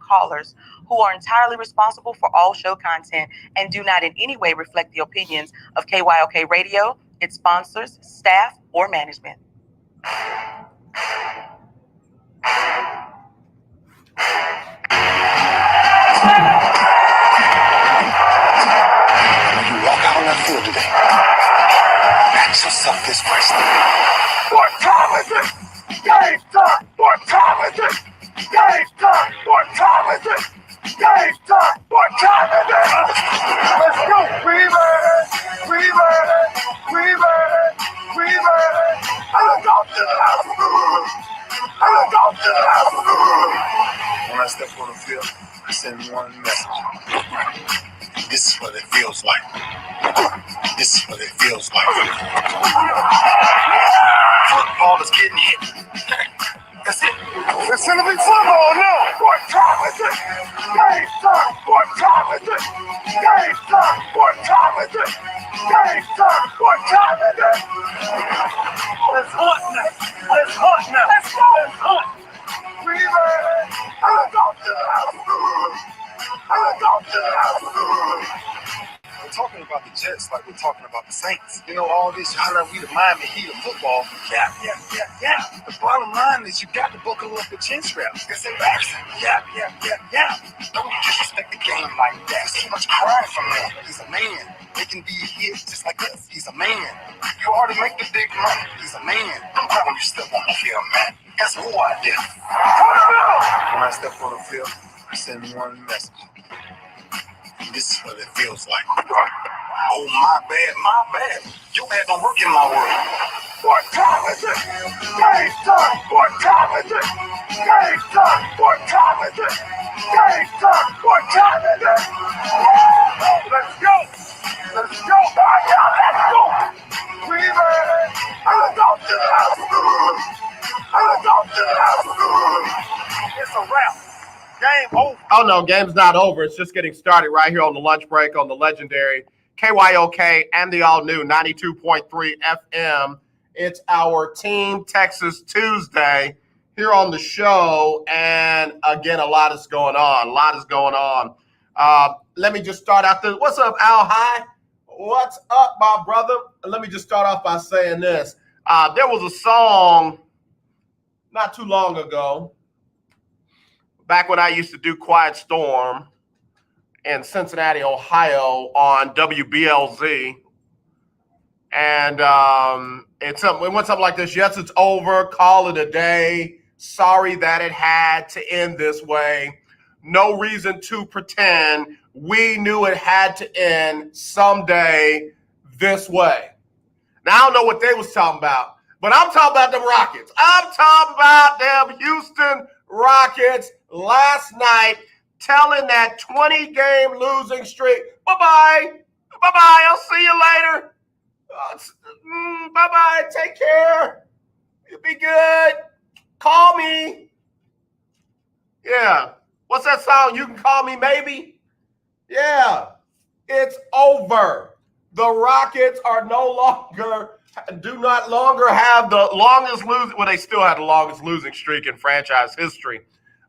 callers who are entirely responsible for all show content and do not in any way reflect the opinions of KYOK Radio, its sponsors, staff, or management. When you walk out on that field today, ask yourself this question. What time is it? Game time! What time is it? Game time! What time is it? Game time! What time is it? Let's go! We made it! We made it! We made it! We made it! Let's go to the house! Let's go to the house! When I step on the field, I send one message. This is what it feels like. This is what it feels like. Football is getting hit. That's it. It's gonna be football now. What time is it? Game time. What time is it? Game time. What time is it? Game time. What time is it? Let's hunt now. Let's hunt now. Let's go. Let's hunt. We made it. Let's go to the house. Let's go to the house. We're talking about the Jets like we're talking about the Saints. You know, all this, we the Miami Heat of football. Yeah. The bottom line is you got to buckle up the chin straps. It's embarrassing. Yeah. Don't disrespect the game like that. There's too much crying from him. He's a man. They can be his just like us. He's a man. You already make the big money. He's a man. I'm proud of you still on the field, man. That's who I did. When I step on the field, I send one message. This is what it feels like. Oh, my bad. You had to work in my world. What time is it? Game time. What time is it? Game time. What time is it? Game time. What time is it? Let's go. Let's go. Let's go. We made it. Let's go to the house. Let's go to the house. It's a wrap. Game over. Oh, no, game's not over. It's just getting started right here on the lunch break on the legendary KYOK and the all-new 92.3 FM. It's our Team Texas Tuesday here on the show, and again, a lot is going on. Let me just start out this. What's up, Al High? What's up, my brother? Let me just start off by saying this. There was a song not too long ago, back when I used to do Quiet Storm in Cincinnati, Ohio on WBLZ. And it went something like this. Yes, it's over. Call it a day. Sorry that it had to end this way. No reason to pretend. We knew it had to end someday this way. Now, I don't know what they was talking about, but I'm talking about them Rockets. I'm talking about them Houston Rockets last night telling that 20-game losing streak, bye-bye, I'll see you later. Bye-bye, take care. You'll be good. Call me. Yeah. What's that song? You Can Call Me Maybe? Yeah. It's over. The Rockets are do not longer have the longest losing, well, they still had the longest losing streak in franchise history.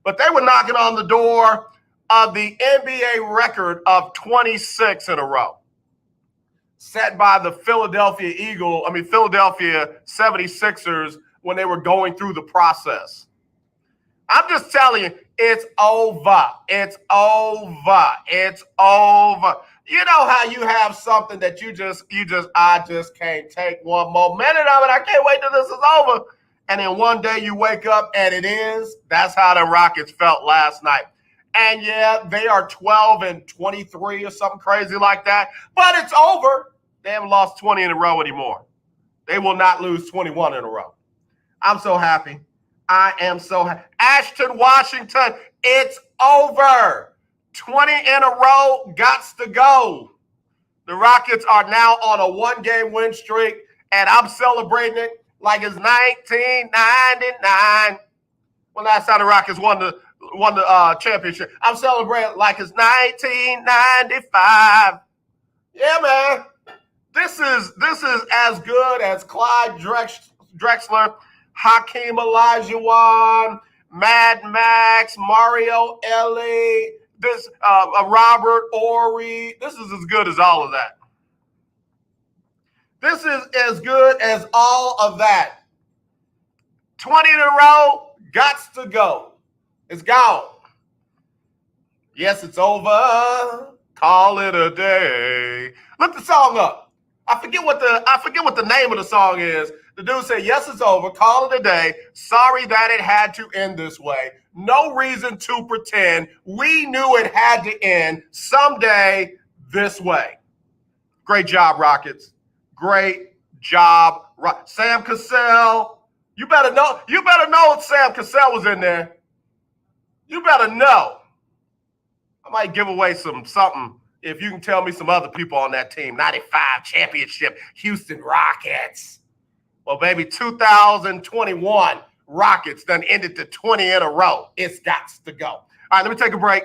But they were knocking on the door of the NBA record of 26 in a row, set by the Philadelphia 76ers when they were going through the process. I'm just telling you, it's over. It's over. It's over. You know how you have something that I just can't take one more minute of it. I can't wait till this is over. And then one day you wake up and it is. That's how the Rockets felt last night. And yeah, they are 12-23 or something crazy like that. But it's over. They haven't lost 20 in a row anymore. They will not lose 21 in a row. I'm so happy. I am so happy. Ashton, Washington, it's over. 20 in a row, gots to go. The Rockets are now on a one-game win streak, and I'm celebrating it like it's 1999. When last time the Rockets won the championship. I'm celebrating like it's 1995. Yeah, man. This is as good as Clyde Drexler, Hakeem Olajuwon, Mad Max, Mario Ellie, this Robert Ory. This is as good as all of that. This is as good as all of that. 20 in a row, gots to go. It's gone. Yes, it's over. Call it a day. Look the song up. I forget what the name of the song is. The dude said, yes, it's over. Call it a day. Sorry that it had to end this way. No reason to pretend. We knew it had to end someday this way. Great job, Rockets. Great job. Sam Cassell. You better know Sam Cassell was in there. You better know. I might give away something if you can tell me some other people on that team. 95 championship Houston Rockets. Well, baby, 2021 Rockets done ended to 20 in a row. It's got to go. All right, let me take a break.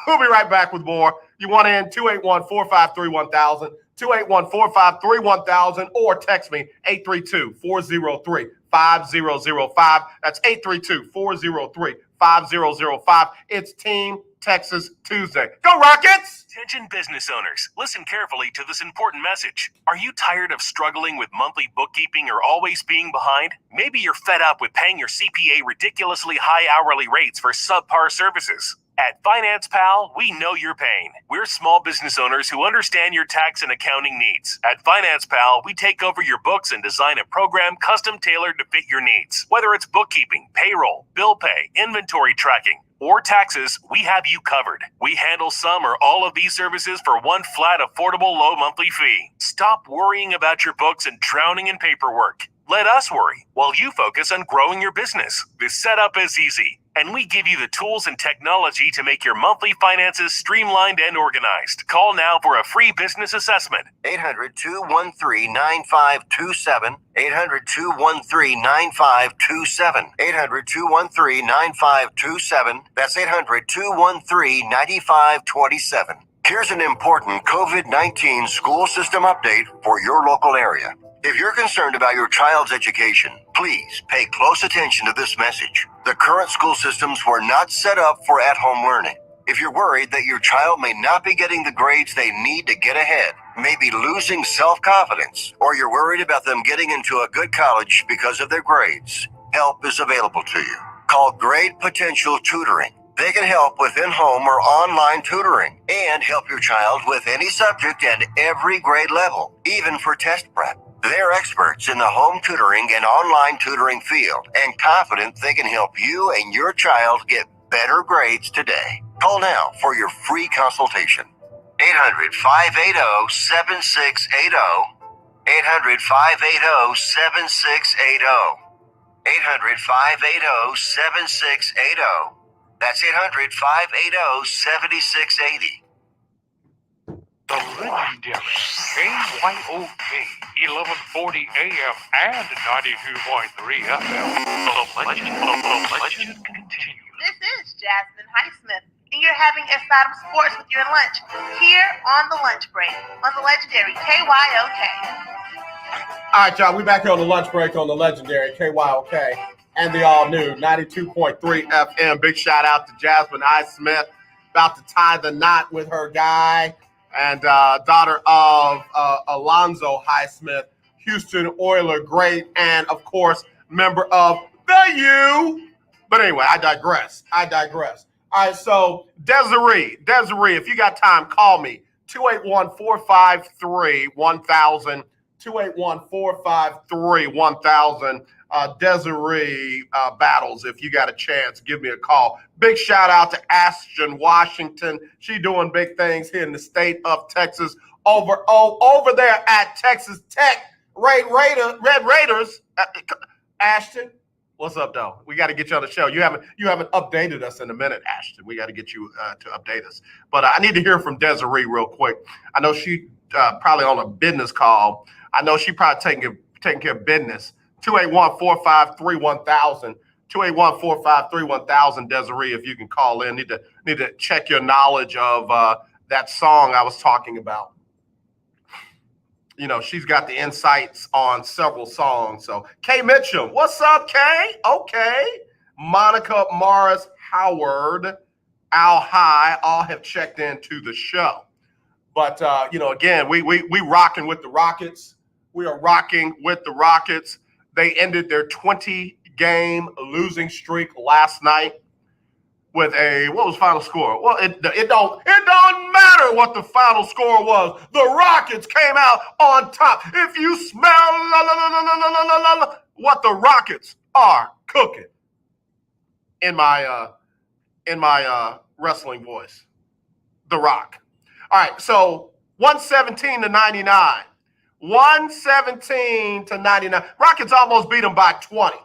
We'll be right back with more. You want to end 281-453-1000, 281-453-1000, or text me 832-403-5005. That's 832-403-5005. It's Team Texas Tuesday. Go Rockets! Attention business owners, listen carefully to this important message. Are you tired of struggling with monthly bookkeeping or always being behind? Maybe you're fed up with paying your CPA ridiculously high hourly rates for subpar services. At Finance Pal, we know your pain. We're small business owners who understand your tax and accounting needs. At Finance Pal, we take over your books and design a program custom tailored to fit your needs. Whether it's bookkeeping, payroll, bill pay, inventory tracking, or taxes, we have you covered. We handle some or all of these services for one flat, affordable, low monthly fee. Stop worrying about your books and drowning in paperwork. Let us worry while you focus on growing your business. This setup is easy, and we give you the tools and technology to make your monthly finances streamlined and organized. Call now for a free business assessment. 800-213-9527. 800-213-9527. 800-213-9527. That's 800-213-9527. Here's an important COVID-19 school system update for your local area. If you're concerned about your child's education, please pay close attention to this message. The current school systems were not set up for at-home learning. If you're worried that your child may not be getting the grades they need to get ahead, may be losing self-confidence, or you're worried about them getting into a good college because of their grades, help is available to you. Call Grade Potential Tutoring. They can help with in-home or online tutoring and help your child with any subject and every grade level, even for test prep. They're experts in the home tutoring and online tutoring field and confident they can help you and your child get better grades today. Call now for your free consultation. 800-580-7680. 800-580-7680. 800-580-7680. That's 800-580-7680. The legendary KYOK 1140 AM and 92.3 FM. The legend continues. This is Jasmine Highsmith, and you're having S-Bottom Sports with your lunch here on the lunch break on the legendary KYOK. All right, y'all, we back here on the lunch break on the legendary KYOK and the all-new 92.3 FM. Big shout out to Jasmine Highsmith, about to tie the knot with her guy, and daughter of Alonzo Highsmith, Houston Oiler great, and, of course, member of the U. But anyway, I digress. All right, so Desiree, if you got time, call me, 281-453-1000, 281-453-1000. Desiree Battles, if you got a chance, give me a call. Big shout out to Ashton Washington. She doing big things here in the state of Texas. Over there at Texas Tech, Red Raiders. Ashton, what's up, though? We got to get you on the show. You haven't updated us in a minute, Ashton. We got to get you to update us. But I need to hear from Desiree real quick. I know she probably on a business call. I know she probably taking care of business. 281-453-1000. 281-453-1000, Desiree, if you can call in. Need to check your knowledge of that song I was talking about. You know, she's got the insights on several songs. So, Kay Mitchell, what's up, Kay? Okay. Monica, Morris, Howard, Al High, all have checked into the show. But, again, we rocking with the Rockets. We are rocking with the Rockets. They ended their 20-game losing streak last night with what was final score? Well, it don't matter what the final score was. The Rockets came out on top. If you smell what the Rockets are cooking, in my wrestling voice, The Rock. All right, so 117 to 99. 117 to 99. Rockets almost beat them by 20.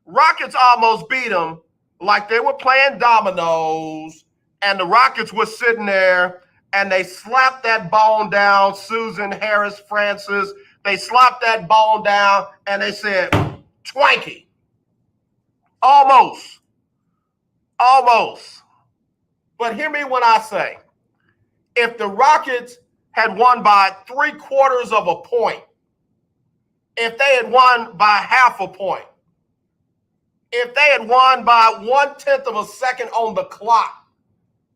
Rockets almost beat them like they were playing dominoes, and the Rockets were sitting there, and they slapped that bone down, Susan Harris Francis. They slapped that bone down, and they said, Twanky. Almost. But hear me when I say, if the Rockets had won by 3/4 of a point, if they had won by half a point, if they had won by 1/10 of a second on the clock,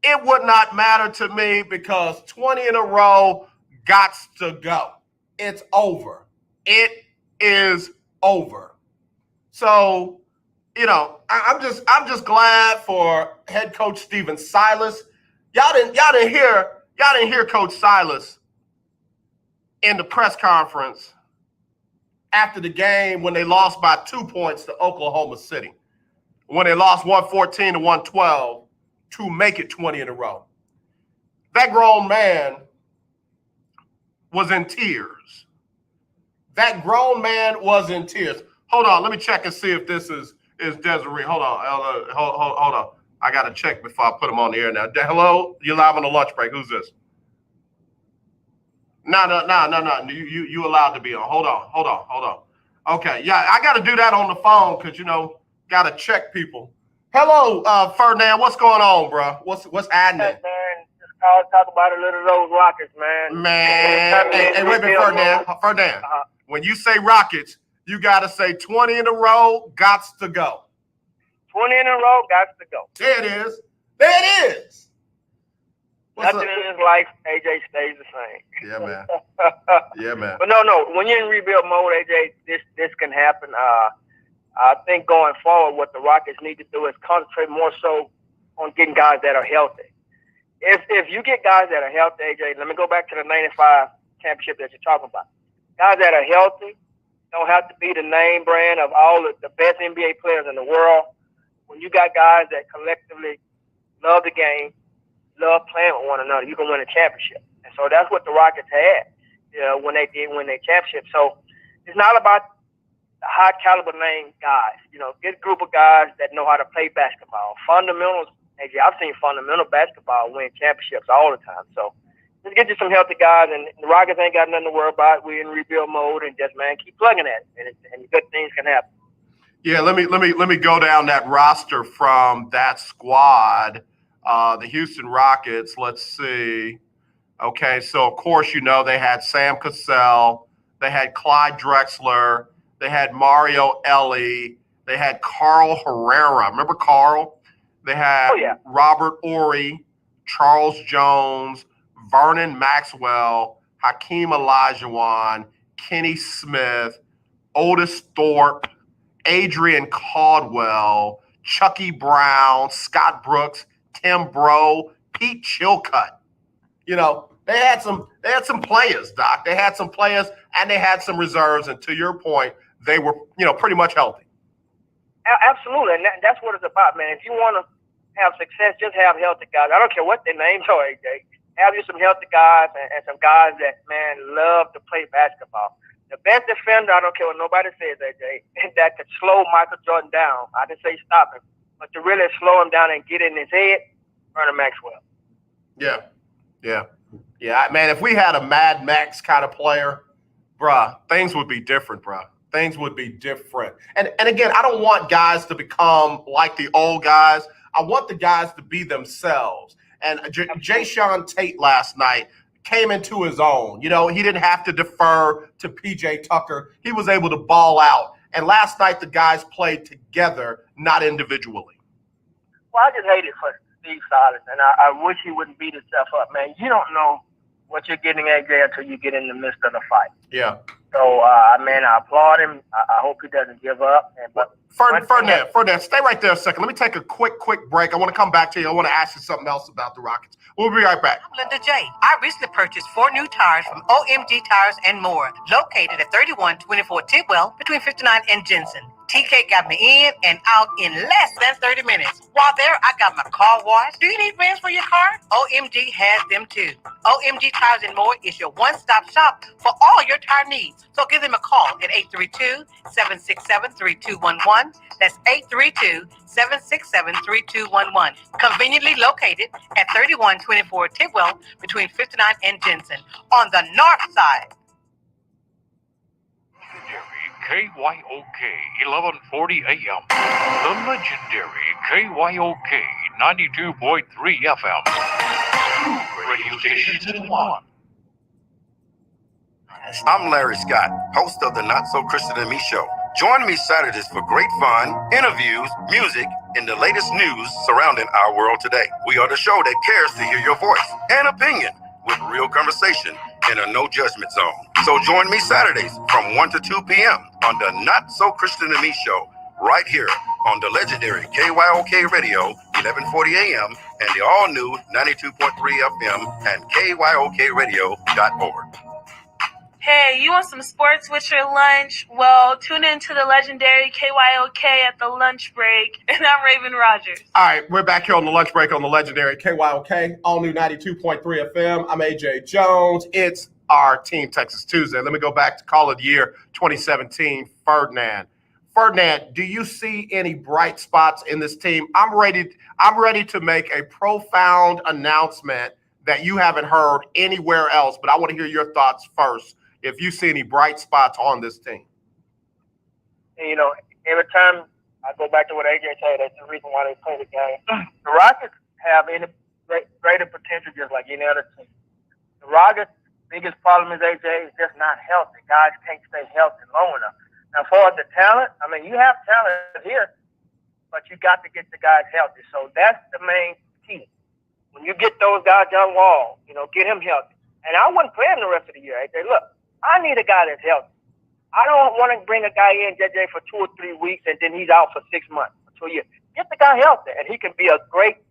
it would not matter to me because 20 in a row gots to go. It's over. It is over. So, I'm just glad for head coach Steven Silas. Y'all didn't hear Coach Silas in the press conference after the game when they lost by 2 points to Oklahoma City, when they lost 114 to 112 to make it 20 in a row. That grown man was in tears. Hold on, let me check and see if this is Desiree. Hold on. I got to check before I put him on the air now. Hello? You're live on the lunch break. Who's this? No. You allowed to be on. Hold on. Okay, yeah, I got to do that on the phone because, got to check people. Hello, Ferdinand. What's going on, bro? What's happening? Hey, man, just call talk about a little of those Rockets, man. Hey, wait a minute, Ferdinand. When you say Rockets, you got to say 20 in a row, gots to go. 20 in a row, gots to go. There it is. Nothing in his life, AJ stays the same. Yeah, man. But no, when you're in rebuild mode, AJ, this can happen. I think going forward, what the Rockets need to do is concentrate more so on getting guys that are healthy. If you get guys that are healthy, AJ, let me go back to the 95 championship that you're talking about. Guys that are healthy don't have to be the name brand of all the best NBA players in the world. When you got guys that collectively love the game, love playing with one another, you can win a championship. And so that's what the Rockets had, when they win their championship. So it's not about the high caliber name guys. Get a group of guys that know how to play basketball. Fundamentals, AJ, I've seen fundamental basketball win championships all the time. So just get you some healthy guys, and the Rockets ain't got nothing to worry about. We're in rebuild mode, and just, man, keep plugging at it, and good things can happen. Yeah, let me go down that roster from that squad. The Houston Rockets, let's see. Okay, so of course, they had Sam Cassell, they had Clyde Drexler, they had Mario Elie, they had Carl Herrera. Remember Carl? They had Robert Ory, Charles Jones, Vernon Maxwell, Hakeem Olajuwon, Kenny Smith, Otis Thorpe, Adrian Caldwell, Chucky Brown, Scott Brooks, Tim Bro, Pete Chilcutt. They had some players, Doc. They had some players and they had some reserves. And to your point, they were, pretty much healthy. Absolutely. And that's what it's about, man. If you want to have success, just have healthy guys. I don't care what their names are, AJ. Have you some healthy guys and some guys that, man, love to play basketball. The best defender, I don't care what nobody says, AJ, that could slow Michael Jordan down. I didn't say stop him, but to really slow him down and get in his head, Vernon Maxwell. Yeah, man, if we had a Mad Max kind of player, bruh, things would be different, bruh. Things would be different. And again, I don't want guys to become like the old guys. I want the guys to be themselves. And Jayshawn Tate last night came into his own. He didn't have to defer to PJ Tucker. He was able to ball out. And last night, the guys played together, not individually. Well, I just hate it for Steve Silas, and I wish he wouldn't beat himself up, man. You don't know what you're getting, AJ, until you get in the midst of the fight. Yeah. So, man, I applaud him. I hope he doesn't give up. But Ferdinand, stay right there a second. Let me take a quick break. I want to come back to you. I want to ask you something else about the Rockets. We'll be right back. I'm Linda J. I recently purchased 4 new tires from OMG Tires and More, located at 3124 Tidwell between 59 and Jensen. TK got me in and out in less than 30 minutes. While there, I got my car washed. Do you need rims for your car? OMG has them too. OMG Tires and More is your one-stop shop for all your tire needs. So give them a call at 832-767-3211. That's 832-767-3211. Conveniently located at 3124 Tidwell between 59 and Jensen on the north side. KYOK 1140 AM. The legendary KYOK 92.3 FM. 2 radio stations in one. I'm Larry Scott, host of the Not So Christian and Me Show. Join me Saturdays for great fun, interviews, music, and the latest news surrounding our world today. We are the show that cares to hear your voice and opinion with real conversation in a no judgment zone. So join me Saturdays from 1 to 2 p.m. on the Not So Christian and Me Show, right here on the legendary KYOK Radio, 1140 AM, and the all-new 92.3 FM and KYOKradio.org. Hey, you want some sports with your lunch? Well, tune in to the legendary KYOK at the lunch break. And I'm Raven Rogers. All right, we're back here on the lunch break on the legendary KYOK, all new 92.3 FM. I'm AJ Jones. It's our Team Texas Tuesday. Let me go back to Call of the Year 2017, Ferdinand. Ferdinand, do you see any bright spots in this team? I'm ready to make a profound announcement that you haven't heard anywhere else, but I want to hear your thoughts first. If you see any bright spots on this team. And, every time I go back to what AJ said, that's the reason why they play the game. The Rockets have any greater potential just like any other team. The Rockets' biggest problem is AJ is just not healthy. Guys can't stay healthy long enough. Now, for the talent, I mean, you have talent here, but you got to get the guys healthy. So that's the main key. When you get those guys on Wall, get him healthy. And I wouldn't play him the rest of the year, AJ. Look, I need a guy that's healthy. I don't want to bring a guy in, JJ, for 2 or 3 weeks, and then he's out for 6 months, for 2 years. Get the guy healthy, and he can be a great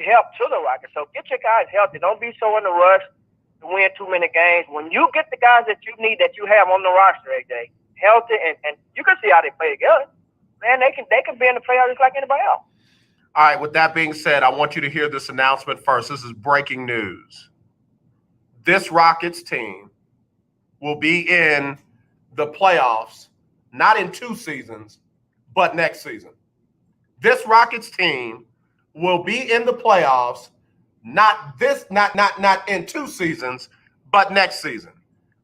help to the Rockets. So get your guys healthy. Don't be so in a rush to win too many games. When you get the guys that you need, that you have on the roster, AJ, healthy, and you can see how they play together, man, they can be in the playoffs just like anybody else. All right, with that being said, I want you to hear this announcement first. This is breaking news. This Rockets team will be in the playoffs, not in 2 seasons, but next season. This Rockets team will be in the playoffs, not in 2 seasons, but next season.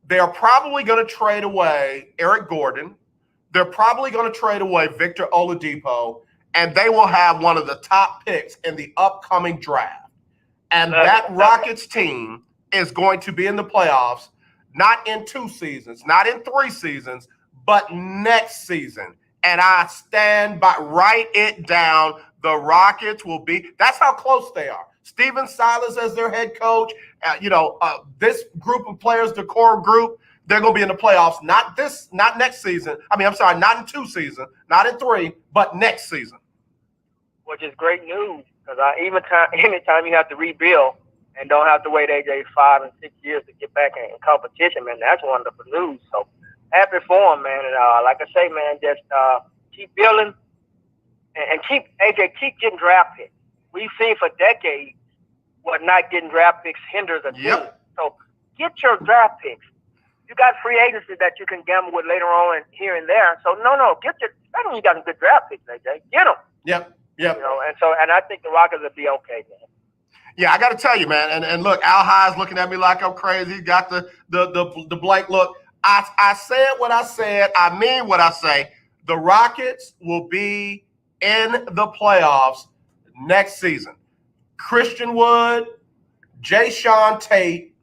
They're probably going to trade away Eric Gordon. They're probably going to trade away Victor Oladipo, and they will have one of the top picks in the upcoming draft. And that Rockets team is going to be in the playoffs, not in 2 seasons, not in 3 seasons, but next season. And I stand by, write it down. The Rockets will be, that's how close they are. Steven Silas as their head coach, this group of players, the core group, they're going to be in the playoffs, not next season. Not in 2 seasons, not in 3, but next season. Which is great news, because anytime you have to rebuild, and don't have to wait, AJ, 5 and 6 years to get back in competition, man, that's wonderful news. So happy for him, man. And like I say, man, just keep building and keep getting draft picks. We've seen for decades what not getting draft picks hinders a team. So get your draft picks. You got free agency that you can gamble with later on and here and there. So especially when you got some good draft picks, AJ, get them. Yep. And I think the Rockets will be okay, man. Yeah, I got to tell you, man. And look, Al High's looking at me like I'm crazy. He got the blank look. I said what I said. I mean what I say. The Rockets will be in the playoffs next season. Christian Wood, Jay Sean Tate,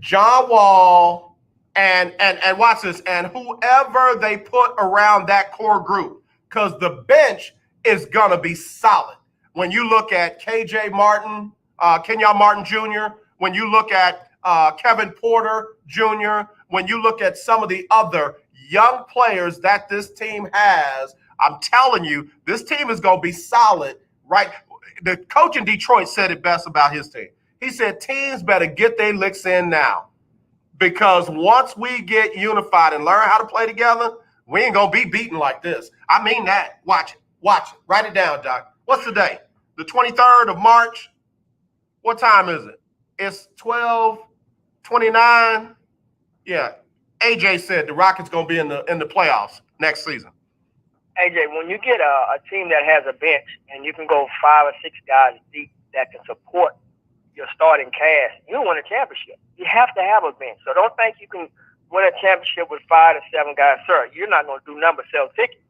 John Wall, And watch this, and whoever they put around that core group, because the bench is gonna be solid. When you look at KJ Martin, Kenyon Martin Jr., when you look at Kevin Porter Jr., when you look at some of the other young players that this team has, I'm telling you, this team is gonna be solid, right? The coach in Detroit said it best about his team. He said teams better get their licks in now. Because once we get unified and learn how to play together, we ain't gonna be beaten like this. I mean that. Watch it. Watch it. Write it down, Doc. What's the date? The 23rd of March. What time is it? It's 12:29. Yeah. AJ said the Rockets gonna be in the playoffs next season. AJ, when you get a team that has a bench and you can go 5 or 6 guys deep that can support your starting cast, you win a championship. You have to have a bench. So don't think you can win a championship with 5 to 7 guys. Sir, you're not going to do nothing but sell tickets.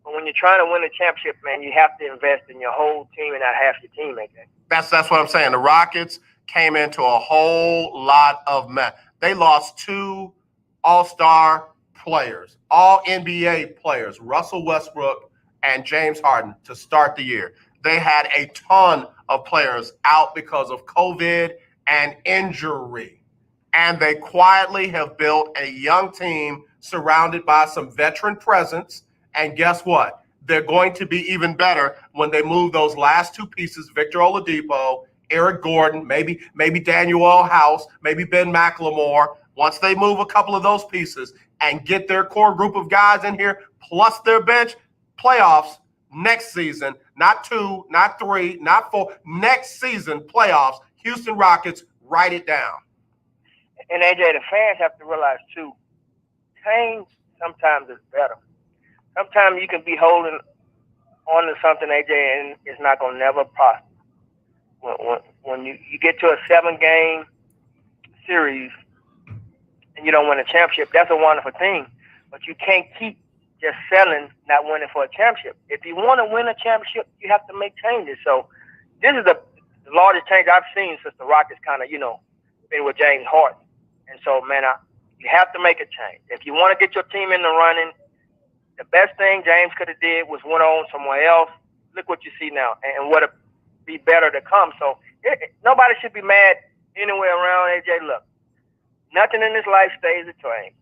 But when you're trying to win a championship, man, you have to invest in your whole team and not half your team, AJ. That's what I'm saying. The Rockets came into a whole lot of mess. They lost 2 all-star players, all NBA players, Russell Westbrook and James Harden, to start the year. They had a ton of players out because of COVID and injury. And they quietly have built a young team surrounded by some veteran presence. And guess what? They're going to be even better when they move those last 2 pieces, Victor Oladipo, Eric Gordon, maybe Daniel House, maybe Ben McLemore. Once they move a couple of those pieces and get their core group of guys in here, plus their bench, playoffs next season, not 2, not 3, not 4, next season, playoffs, Houston Rockets, write it down. And AJ, the fans have to realize too, change sometimes is better. Sometimes you can be holding on to something, AJ, and it's not going to never prosper. When you get to a 7-game series and you don't win a championship, that's a wonderful thing. But you can't keep just selling, not winning for a championship. If you want to win a championship, you have to make changes. So this is the largest change I've seen since the Rockets kind of, been with James Harden. And so, man, you have to make a change. If you want to get your team in the running, the best thing James could have did was went on somewhere else. Look what you see now, and what'll be better to come. So nobody should be mad anywhere around, AJ. Look, nothing in this life stays the same.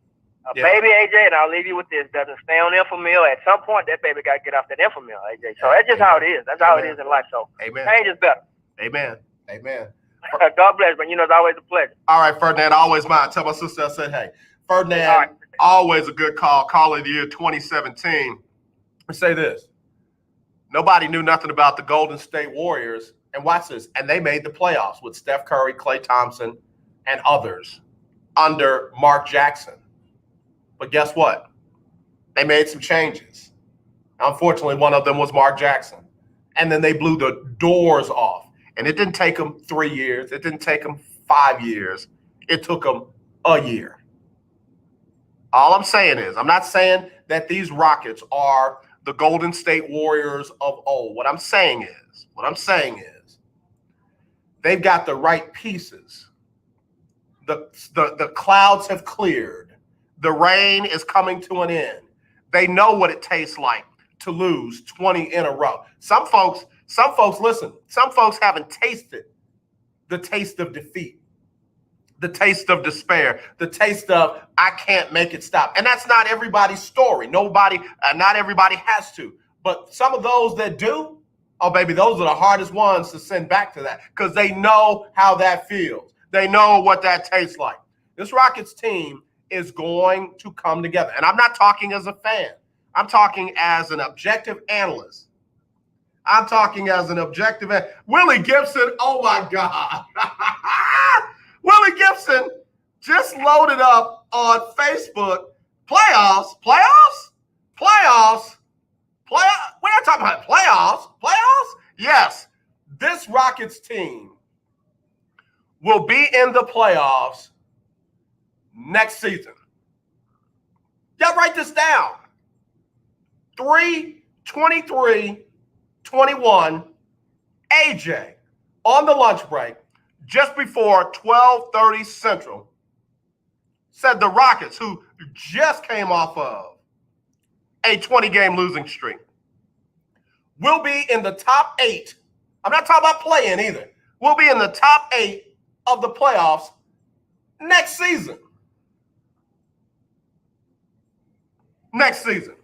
Baby, AJ, and I'll leave you with this, doesn't stay on Infamil. At some point, that baby got to get off that Infamil, AJ. So that's just how it is. That's how it is in life. So change is better. Amen. Amen. God bless, man. It's always a pleasure. All right, Ferdinand, always mine. Tell my sister I said, hey. Ferdinand, always a good call. Call of the year 2017. I say this. Nobody knew nothing about the Golden State Warriors. And watch this. And they made the playoffs with Steph Curry, Klay Thompson, and others under Mark Jackson. But guess what? They made some changes. Unfortunately, one of them was Mark Jackson. And then they blew the doors off. And it didn't take them 3 years. It didn't take them 5 years. It took them a year. All I'm saying is, I'm not saying that these Rockets are the Golden State Warriors of old. What I'm saying is, they've got the right pieces. The clouds have cleared. The rain is coming to an end. They know what it tastes like to lose 20 in a row. Some folks, listen, some folks haven't tasted the taste of defeat, the taste of despair, the taste of I can't make it stop. And that's not everybody's story. Not everybody has to. But some of those that do, oh, baby, those are the hardest ones to send back to that because they know how that feels. They know what that tastes like. This Rockets team is going to come together. And I'm not talking as a fan. I'm talking as an objective analyst. Willie Gibson, oh my God. Willie Gibson just loaded up on Facebook. Playoffs? We're not talking about playoffs? Yes. This Rockets team will be in the playoffs next season. Y'all write this down. 3-23-21, AJ on the lunch break just before 12:30 Central said the Rockets, who just came off of a 20-game losing streak, will be in the top 8. I'm not talking about playing either. We'll be in the top 8 of the playoffs next season. Next season.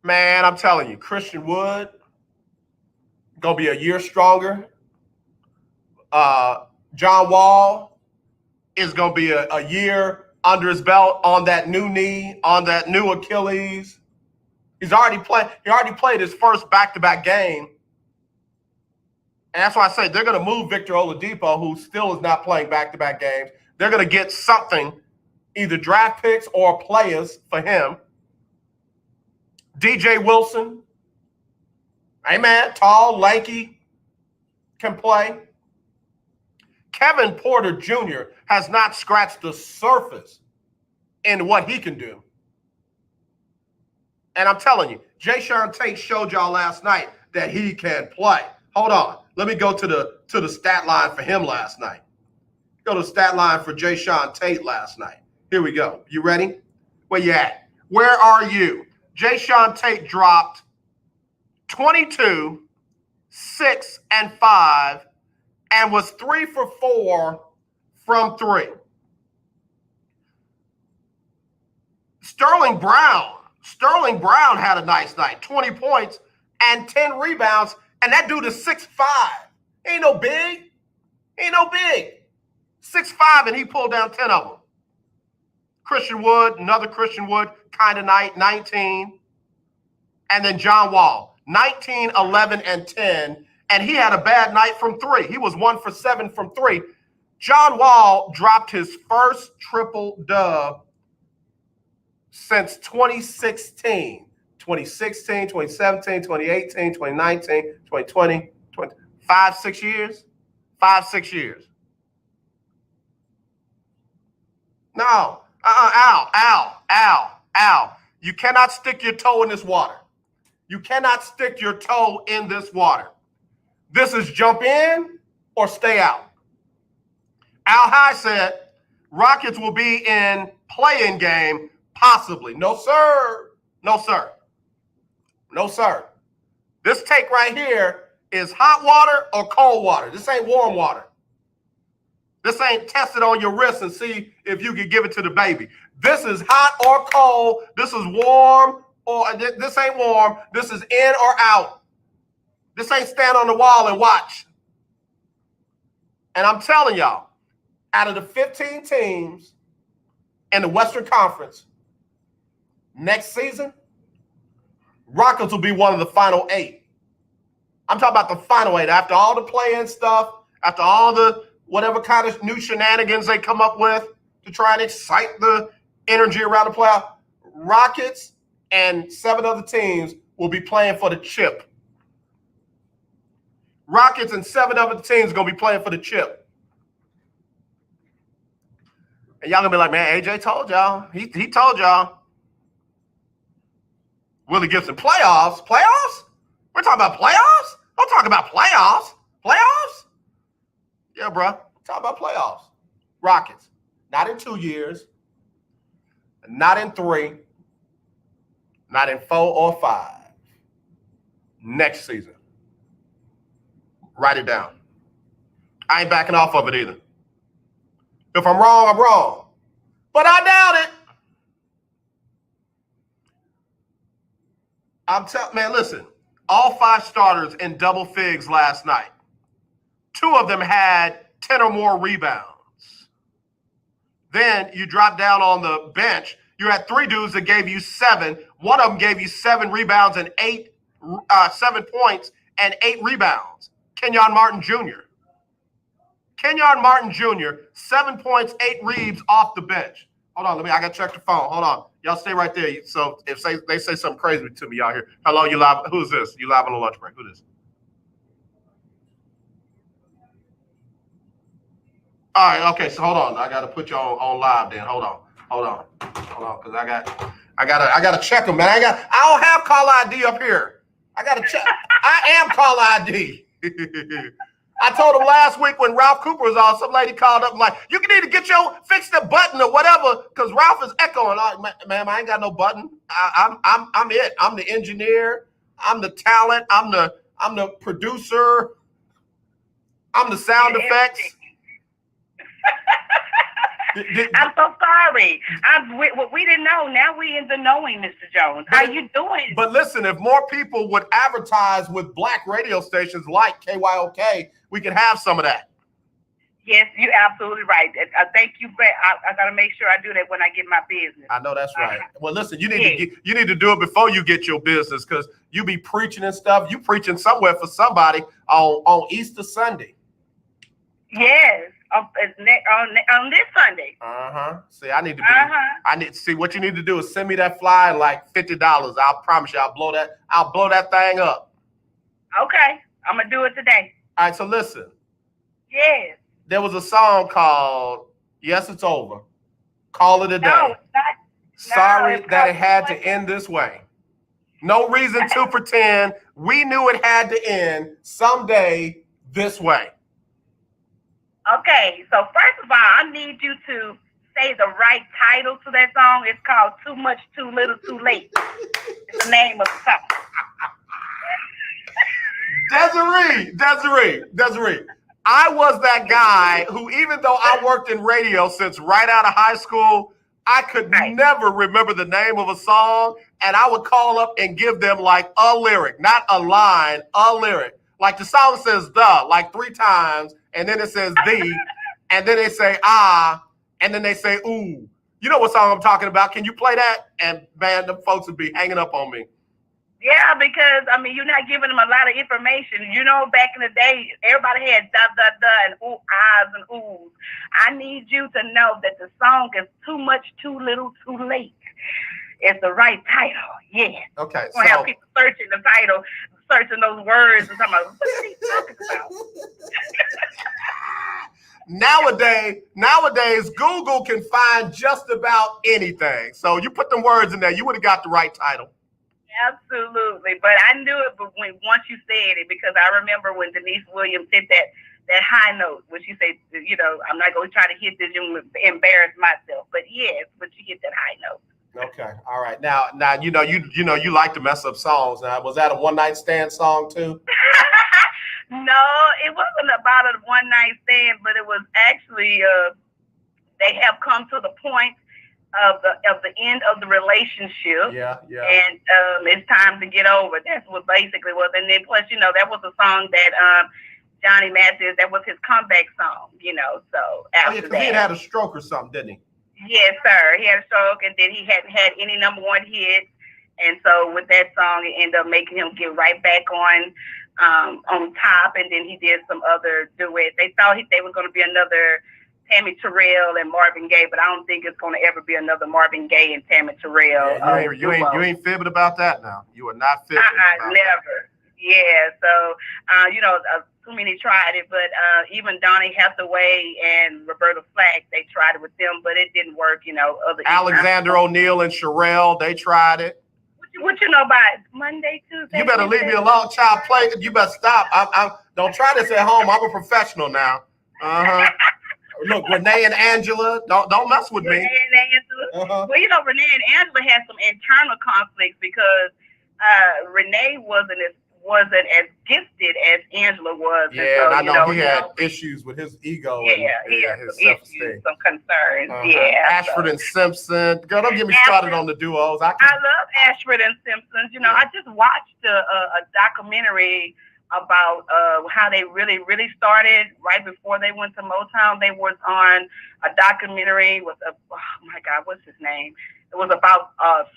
Man, I'm telling you, Christian Wood going to be a year stronger. John Wall is going to be a year under his belt on that new knee, on that new Achilles. He already played his first back-to-back game. And that's why I say they're going to move Victor Oladipo, who still is not playing back-to-back games. They're going to get something, either draft picks or players for him. DJ Wilson, hey man, tall, lanky, can play. Kevin Porter Jr. has not scratched the surface in what he can do. And I'm telling you, Jayshawn Tate showed y'all last night that he can play. Hold on. Let me go to the stat line for him last night. Go to the stat line for Jayshawn Tate last night. Here we go. You ready? Where you at? Where are you? Jayshawn Tate dropped 22, 6, and 5, and was 3 for 4 from 3. Sterling Brown had a nice night, 20 points and 10 rebounds, and that dude is 6'5". Ain't no big. 6'5", and he pulled down 10 of them. Christian Wood, another Christian Wood kind of night, 19. And then John Wall, 19, 11, and 10. And he had a bad night from 3. He was 1 for 7 from 3. John Wall dropped his first triple-dub since 2016. 2016, 2017, 2018, 2019, 2020, 5, 6 years? 5, 6 years. No. Al. You cannot stick your toe in this water. You cannot stick your toe in this water. This is jump in or stay out. Al High said Rockets will be in play-in game, possibly. No, sir. No, sir. No, sir. This take right here is hot water or cold water. This ain't warm water. This ain't tested on your wrist and see if you can give it to the baby. This is hot or cold. This is warm or this ain't warm. This is in or out. This ain't stand on the wall and watch. And I'm telling y'all, out of the 15 teams in the Western Conference, next season, Rockets will be one of the final 8. I'm talking about the final 8. After all the play-in stuff, after all the whatever kind of new shenanigans they come up with to try and excite the energy around the playoff, Rockets and 7 other teams will be playing for the chip. Rockets and 7 other teams are going to be playing for the chip. And y'all going to be like, man, AJ told y'all. He told y'all. Willie Gibson, playoffs? Playoffs? We're talking about playoffs? Don't talk about playoffs. Playoffs? Yeah, bro. Talk about playoffs. Rockets. Not in 2 years. Not in 3. Not in 4 or 5. Next season. Write it down. I ain't backing off of it either. If I'm wrong, I'm wrong. But I doubt it. Man, listen. All 5 starters in double figs last night. 2 of them had 10 or more rebounds. Then you drop down on the bench. You had 3 dudes that gave you 7. One of them gave you 7 rebounds and 7 points and 8 rebounds. Kenyon Martin Jr. 7 points, 8 reads off the bench. Hold on, I gotta check the phone. Hold on. Y'all stay right there. So if they say something crazy to me, y'all here. Hello, you live. Who's this? You live on the lunch break. Who this? All right, okay, so hold on. I gotta put you on live then. Hold on, because I gotta check them, man. I don't have call ID up here. I gotta check. I am call ID. I told him last week when Ralph Cooper was on, some lady called up and like, you can either fix the button or whatever, because Ralph is echoing. Ma'am, I ain't got no button. I'm it. I'm the engineer. I'm the talent. I'm the producer. I'm the sound effects. I'm so sorry. We didn't know. Now we in the knowing, Mr. Jones. How you doing? But listen, if more people would advertise with black radio stations like KYOK, we could have some of that. Yes, you're absolutely right. Thank you. I got to make sure I do that when I get my business. I know that's right. Well, listen, you need to do it before you get your business, because you be preaching and stuff. You preaching somewhere for somebody on Easter Sunday. Yes. On this Sunday. See, I need to see what you need to do is send me that flyer like $50. I'll promise you, I'll blow that thing up. Okay, I'm gonna do it today. All right, so listen. Yes. There was a song called "Yes, It's Over." Call it a day. No, it's not. Sorry that it had to end this way. No reason to pretend. We knew it had to end someday this way. Okay, so first of all, I need you to say the right title to that song. It's called Too Much, Too Little, Too Late. It's the name of the song. Desiree. I was that guy who, even though I worked in radio since right out of high school, I could never remember the name of a song, and I would call up and give them like a lyric, not a line, a lyric. Like the song says "the" like 3 times, and then it says "the," and then they say "ah," and then they say "ooh." You know what song I'm talking about? Can you play that? And man, the folks would be hanging up on me. Yeah, because I mean, you're not giving them a lot of information. You know, back in the day, everybody had da da da and ooh ahs and oohs. I need you to know that the song is Too Much, Too Little, Too Late. It's the right title. Yeah. Okay. So have people searching the title, searching those words and talking about, what are they talking about? Nowadays, Google can find just about anything. So you put them words in there, you would have got the right title. Absolutely. But I knew it once you said it, because I remember when Denise Williams hit that high note, when she said, you know, I'm not going to try to hit this and embarrass myself. But yes, but you hit that high note. Okay. All right. Now you like to mess up songs. Now, was that a one night stand song too? No, it wasn't about a one night stand, but it was actually they have come to the point of the end of the relationship. Yeah. And it's time to get over. That's what basically was. And then plus, you know, that was a song that Johnny Mathis, that was his comeback song, you know. So after that, he had a stroke or something, didn't he? Yes, sir. He had a stroke, and then he hadn't had any #1 hits. And so with that song, it ended up making him get right back on top. And then he did some other duets. They thought they was going to be another Tammy Terrell and Marvin Gaye, but I don't think it's going to ever be another Marvin Gaye and Tammy Terrell. Yeah, you ain't fibbing about that now. You are not fibbing. Never. Yeah. So you know, too many tried it, but even Donny Hathaway and Roberta Flack, they tried it with them, but it didn't work. You know, Alexander O'Neal and Sherelle, they tried it. What you know about Monday, Tuesday? You better leave me alone, child. Play. You better stop. I don't try this at home. I'm a professional now. Look, Renee and Angela, don't mess with me. Renee and Angela. Well, you know, Renee and Angela had some internal conflicts because Renee wasn't as gifted as Angela was. Yeah, and I know he had issues with his ego. Yeah, he had his some issues, some concerns. Yeah. Ashford and Simpson. Girl, don't get me started on the duos. I love Ashford and Simpson. You know, I just watched a documentary about how they really started right before they went to Motown. They was on a documentary with oh my God, what's his name? It was about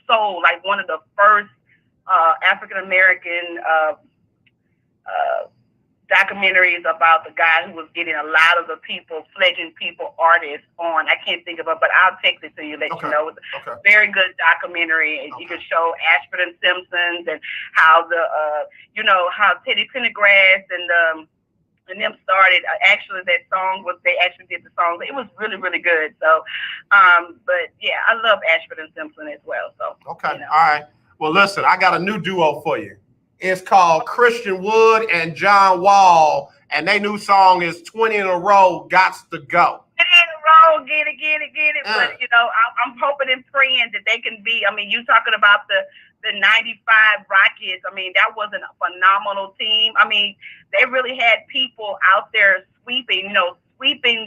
soul, like one of the first African American documentaries about the guy who was getting a lot of the fledgling artists on. I can't think of it, but I'll text it to you, let you know. It's a very good documentary. You can show Ashford and Simpsons and how how Teddy Pendergrass and them started. Actually, that song they actually did the song. It was really, really good. So, but yeah, I love Ashford and Simpson as well. So all right. Well, listen, I got a new duo for you. It's called Christian Wood and John Wall, and their new song is 20 in a row, Gots to Go. 20 in a row, get it. But, you know, I'm hoping and praying that they can be, I mean, you talking about the 95 Rockets. I mean, that was a phenomenal team. I mean, they really had people out there sweeping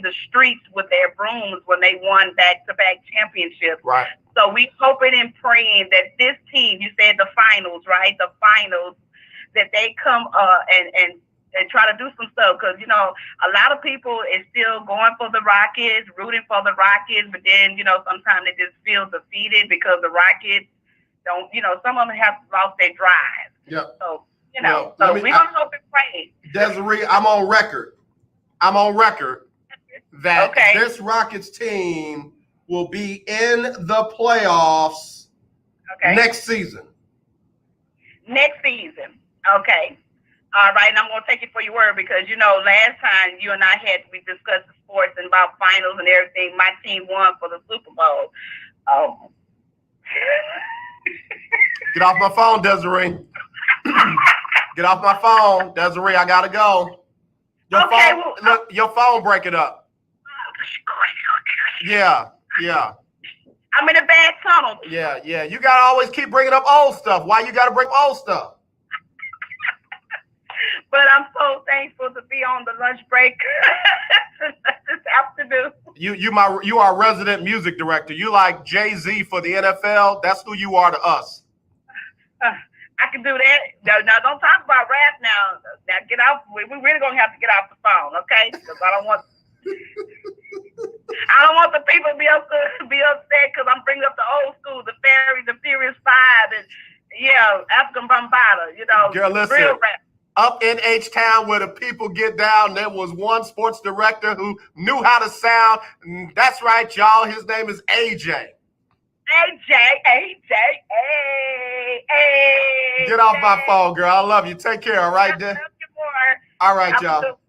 the streets with their brooms when they won back-to-back championships. Right. So we hoping and praying that this team, you said the finals, right? The finals, that they come and try to do some stuff. Because, you know, a lot of people is still going for the Rockets, rooting for the Rockets, but then, you know, sometimes they just feel defeated because the Rockets don't, you know, some of them have lost their drive. Yeah. So, you know, we're going to hope and pray. Desiree, I'm on record that this Rockets team will be in the playoffs next season. Next season. Okay. All right. And I'm going to take it for your word because, you know, last time you and we discussed the sports and about finals and everything. My team won for the Super Bowl. Get off my phone, Desiree. Get off my phone, Desiree. I got to go. Your phone breaking up. Yeah. I'm in a bad tunnel. Yeah. You got to always keep bringing up old stuff. Why you got to bring old stuff? But I'm so thankful to be on the lunch break this afternoon. You are resident music director. You like Jay-Z for the NFL. That's who you are to us. I can do that. Now, don't talk about rap now. Now, get off. We're really going to have to get off the phone, okay? Because I don't want the people to be upset because I'm bringing up the old school, the Furious Five, and African Bambaataa. You know, girl, listen. Real rap. Up in H-Town where the people get down, there was one sports director who knew how to sound. That's right, y'all. His name is AJ. AJ. Get off my phone, girl. I love you. Take care, all right? I love you more. All right, y'all.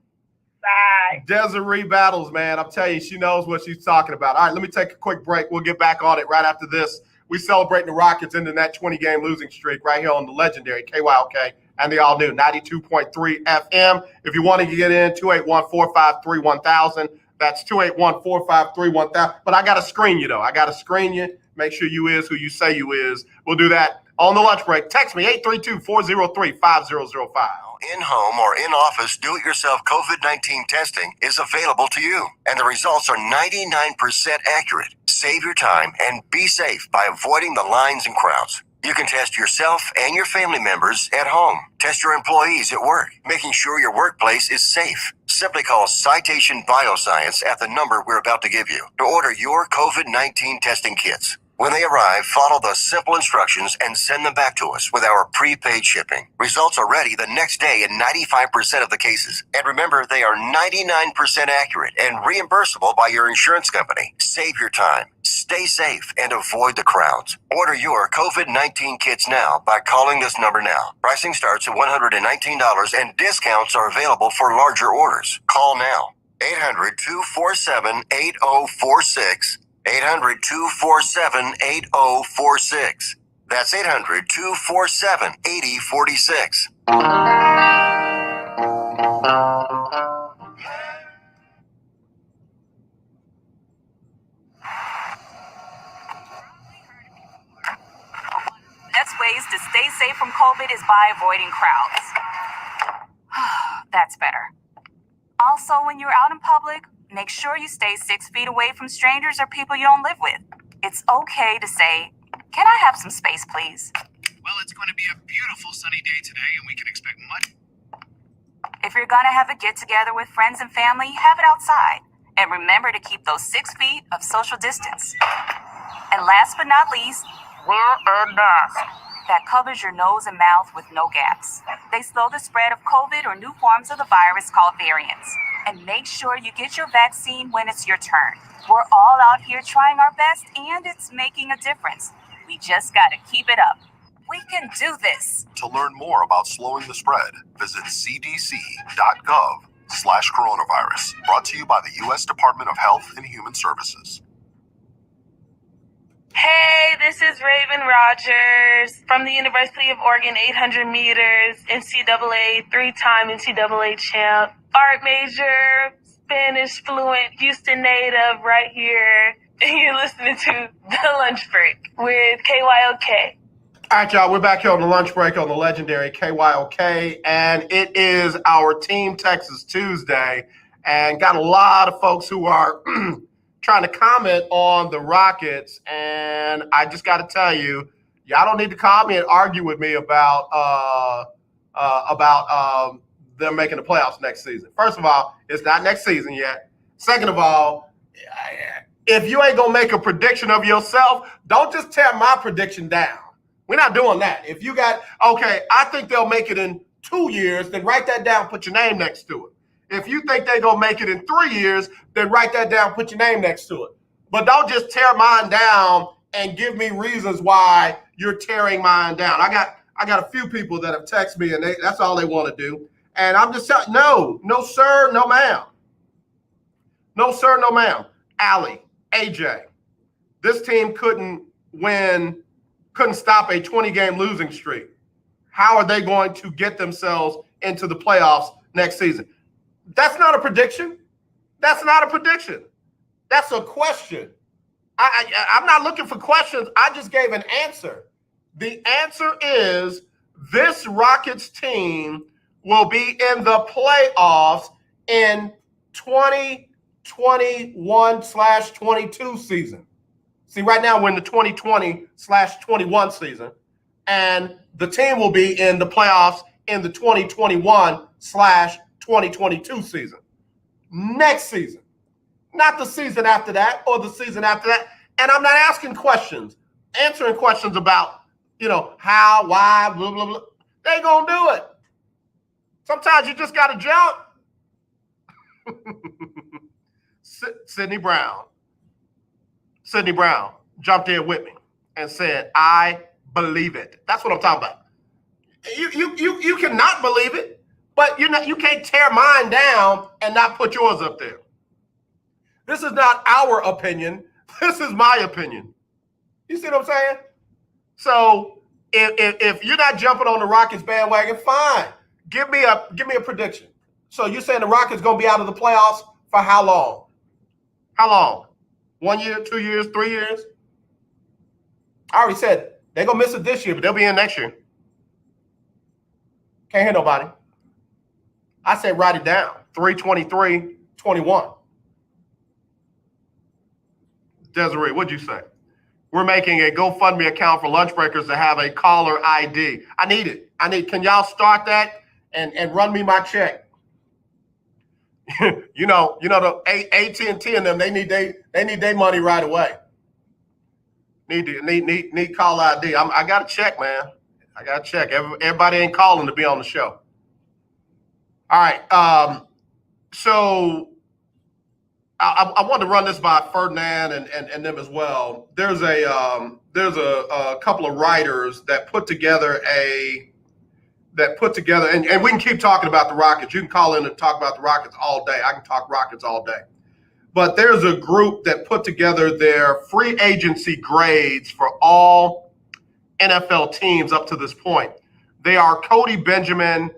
Bye. Desiree Battles, man. I'm telling you, she knows what she's talking about. All right, let me take a quick break. We'll get back on it right after this. We celebrating the Rockets ending that 20-game losing streak right here on the legendary KYOK and the all-new 92.3 FM. If you want to get in, 281-453-1000. That's 281-453-1000. But I got to screen you, though. I got to screen you. Make sure you is who you say you is. We'll do that on the lunch break. Text me, 832-403-5005. In-home or in-office do-it-yourself COVID-19 testing is available to you, and the results are 99% accurate. Save your time and be safe by avoiding the lines and crowds. You can test yourself and your family members at home. Test your employees at work, making sure your workplace is safe. Simply call Citation Bioscience at the number we're about to give you to order your COVID-19 testing kits. When they arrive, follow the simple instructions and send them back to us with our prepaid shipping. Results are ready the next day in 95% of the cases. And remember, they are 99% accurate and reimbursable by your insurance company. Save your time, stay safe, and avoid the crowds. Order your COVID-19 kits now by calling this number now. Pricing starts at $119 and discounts are available for larger orders. Call now. 800-247-8046. 800-247-8046. That's 800-247-8046. Best ways to stay safe from COVID is by avoiding crowds. That's better. Also, when you're out in public, make sure you stay 6 feet away from strangers or people you don't live with. It's okay to say, "Can I have some space, please?" Well, it's going to be a beautiful sunny day today, and we can expect much. If you're gonna have a get-together with friends and family, have it outside. And remember to keep those 6 feet of social distance. And last but not least, wear a mask that covers your nose and mouth with no gaps. They slow the spread of COVID or new forms of the virus called variants. And make sure you get your vaccine when it's your turn. We're all out here trying our best, and it's making a difference. We just gotta keep it up. We can do this. To learn more about slowing the spread, visit cdc.gov/coronavirus. Brought to you by the U.S. Department of Health and Human Services. Hey, this is Raven Rogers from the University of Oregon 800 meters, NCAA, 3-time NCAA champ, art major, Spanish fluent, Houston native right here. And you're listening to The Lunch Break with KYOK. All right, y'all, we're back here on the lunch break on the legendary KYOK, and it is our Team Texas Tuesday, and got a lot of folks who are trying to comment on the Rockets, and I just got to tell you, y'all don't need to call me and argue with me about them making the playoffs next season. First of all, it's not next season yet. Second of all, if you ain't going to make a prediction of yourself, don't just tear my prediction down. We're not doing that. If you got, okay, I think they'll make it in 2 years, then write that down, put your name next to it. If you think they're going to make it in 3 years, then write that down, put your name next to it. But don't just tear mine down and give me reasons why you're tearing mine down. I got a few people that have texted me, and that's all they want to do. And I'm just telling, no, sir, no, ma'am. No, sir, no, ma'am. Allie, AJ, this team couldn't stop a 20-game losing streak. How are they going to get themselves into the playoffs next season? That's not a prediction. That's not a prediction. That's a question. I'm not looking for questions. I just gave an answer. The answer is this Rockets team will be in the playoffs in 2021/22 season. See, right now we're in the 2020/21 season, and the team will be in the playoffs in the 2021/2022 season. Next season, not the season after that or the season after that. And I'm not asking questions, answering questions about, how, why, blah, blah, blah. They ain't gonna do it. Sometimes you just got to jump. Sydney Brown jumped in with me and said, I believe it. That's what I'm talking about. You cannot believe it, but you can't tear mine down and not put yours up there. This is not our opinion. This is my opinion. You see what I'm saying? So if you're not jumping on the Rockets bandwagon, fine. Give me a prediction. So you're saying the Rockets going to be out of the playoffs for how long? How long? 1 year, 2 years, 3 years? I already said they're going to miss it this year, but they'll be in next year. Can't hear nobody. I said write it down. 3/23/21. Desiree, what'd you say? We're making a GoFundMe account for lunch breakers to have a caller ID. I need it. Can y'all start that and run me my check? The AT&T and them, they need their money right away. Need call ID. I got to check, man. I got to check. Everybody ain't calling to be on the show. All right. So I wanted to run this by Ferdinand and them as well. There's a couple of writers that put together and we can keep talking about the Rockets. You can call in and talk about the Rockets all day. I can talk Rockets all day. But there's a group that put together their free agency grades for all NFL teams up to this point. They are Cody Benjamin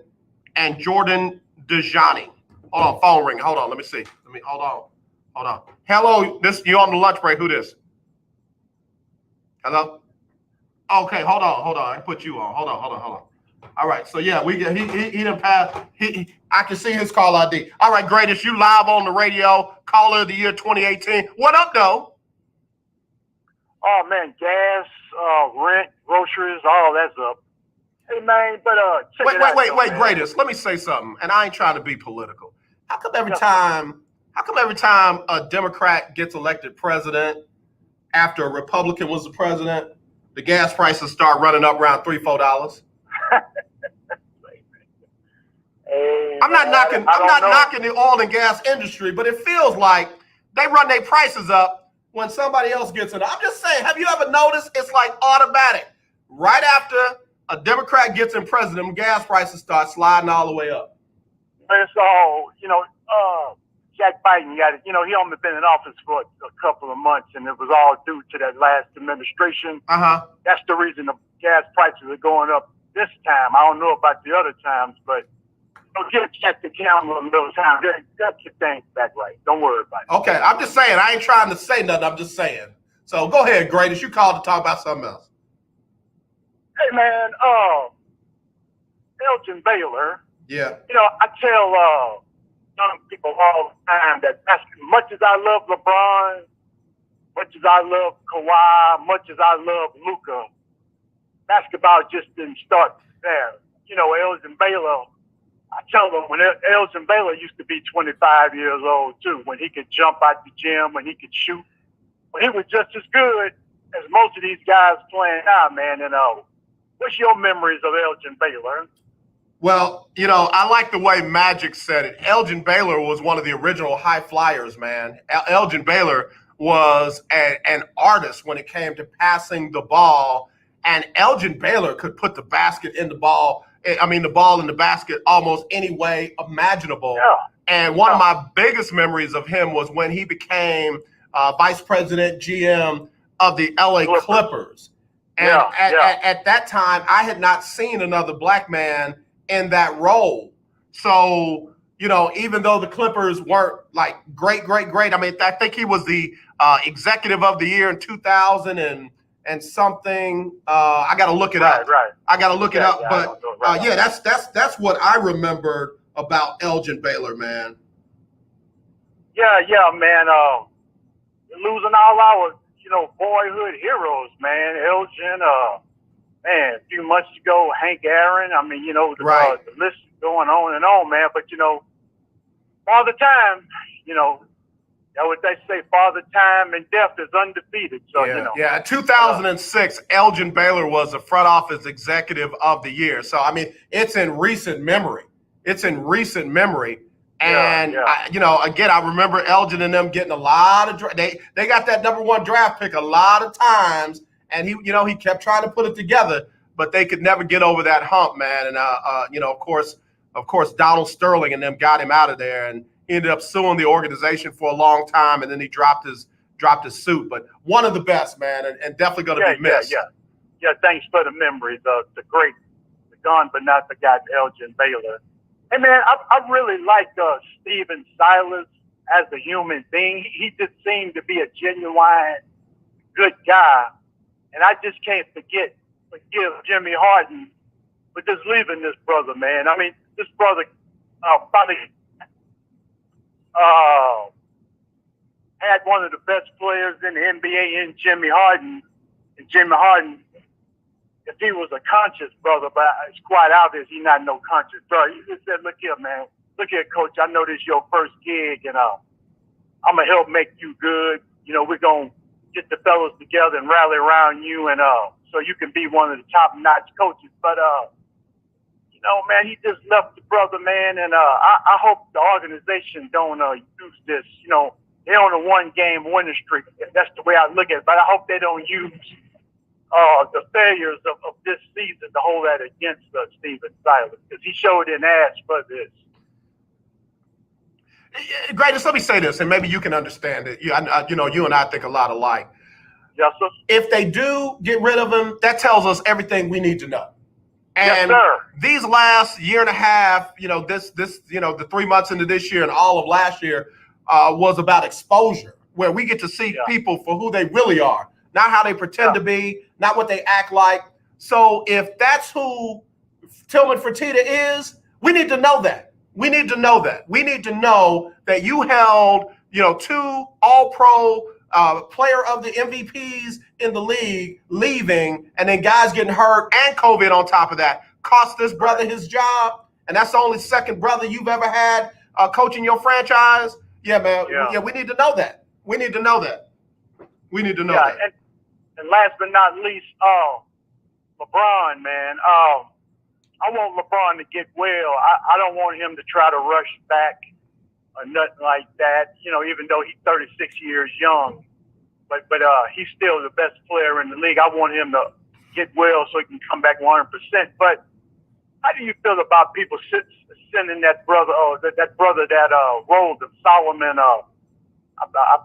and Jordan Dejani. Hold on, phone ring. Hold on, let me see. Hold on. Hello, you on the lunch break? Who this? Hello? Okay, hold on. I can put you on. Hold on. All right, so yeah, he didn't pass. I can see his call ID. All right, greatest, you live on the radio, caller of the year 2018. What up, though? Oh man, gas, rent, groceries, all that's up. Hey man, but check it out. Wait, greatest. Let me say something, and I ain't trying to be political. How come every time a Democrat gets elected president after a Republican was the president, the gas prices start running up around $3-4? I'm not knocking the oil and gas industry, but it feels like they run their prices up when somebody else gets it. I'm just saying, have you ever noticed it's like automatic? Right after a Democrat gets in president, gas prices start sliding all the way up. But it's all, backbiting. He only been in office for a couple of months, and it was all due to that last administration. That's the reason the gas prices are going up this time. I don't know about the other times, but just check the camera a little time. Get your things back right. Don't worry about it. Okay, I'm just saying. I ain't trying to say nothing. I'm just saying. So go ahead, Greatest. You called to talk about something else. Hey, man, Elgin Baylor. Yeah. I tell young people all the time that as much as I love LeBron, much as I love Kawhi, much as I love Luka, basketball just didn't start there. Elgin Baylor, I tell them when Elgin Baylor used to be 25 years old too, when he could jump out the gym, when he could shoot, when he was just as good as most of these guys playing now, man. And what's your memories of Elgin Baylor? Well, I like the way Magic said it. Elgin Baylor was one of the original high flyers, man. Elgin Baylor was an artist when it came to passing the ball, and Elgin Baylor could put the basket in the ball. The ball in the basket almost any way imaginable. Yeah. And one of my biggest memories of him was when he became vice president GM of the LA Clippers. And at that time, I had not seen another black man in that role. So, even though the Clippers weren't like great, I think he was the executive of the year in 2000 and something. I got to look it up. Right. I got to look it up. But that's what I remembered about Elgin Baylor, man. Yeah, man. Losing all our, boyhood heroes, man. Elgin, man, a few months ago, Hank Aaron. The list is going on and on, man. But, Father Time, what they say, Father Time and death is undefeated. So, In 2006, Elgin Baylor was the front office executive of the year. So, it's in recent memory. And, I remember Elgin and them getting a lot of they got that number one draft pick a lot of times. And he kept trying to put it together, but they could never get over that hump, man. And, of course, Donald Sterling and them got him out of there. And he ended up suing the organization for a long time. And then he dropped his suit. But one of the best, man, and definitely going to be missed. Yeah, thanks for the memories of the great, the gone but not forgotten Elgin Baylor. Hey, man, I really like Stephen Silas as a human being. He just seemed to be a genuine good guy. And I just can't forgive Jimmy Harden for just leaving this brother, man. This brother probably had one of the best players in the NBA in Jimmy Harden. And Jimmy Harden, if he was a conscious brother, but it's quite obvious he's not no conscious brother. He just said, look here, man. Look here, coach. I know this is your first gig, and I'm going to help make you good. We're going to get the fellas together and rally around you, and so you can be one of the top-notch coaches. But, man, he just left the brother, man, and I hope the organization don't use this. They're on a one-game winning streak. That's the way I look at it. But I hope they don't use the failures of this season to hold that against Stephen Silas, because he showed an ass for this. Greatest, let me say this, and maybe you can understand it. You and I think a lot alike. Yes, sir. If they do get rid of him, that tells us everything we need to know. And yes, sir. These last year and a half, the 3 months into this year and all of last year was about exposure, where we get to see people for who they really are, not how they pretend to be, not what they act like. So if that's who Tillman Fertitta is, we need to know that. We need to know that you held, 2 all-pro player of the MVPs in the league leaving, and then guys getting hurt and COVID on top of that cost this brother his job. And that's the only second brother you've ever had coaching your franchise. Yeah, man. Yeah, we need to know that. We need to know that. And last but not least, LeBron, man. I want LeBron to get well. I don't want him to try to rush back or nothing like that, even though he's 36 years young. But he's still the best player in the league. I want him to get well so he can come back 100%. But How do you feel about people sending that brother, that brother that rolled the Solomon, I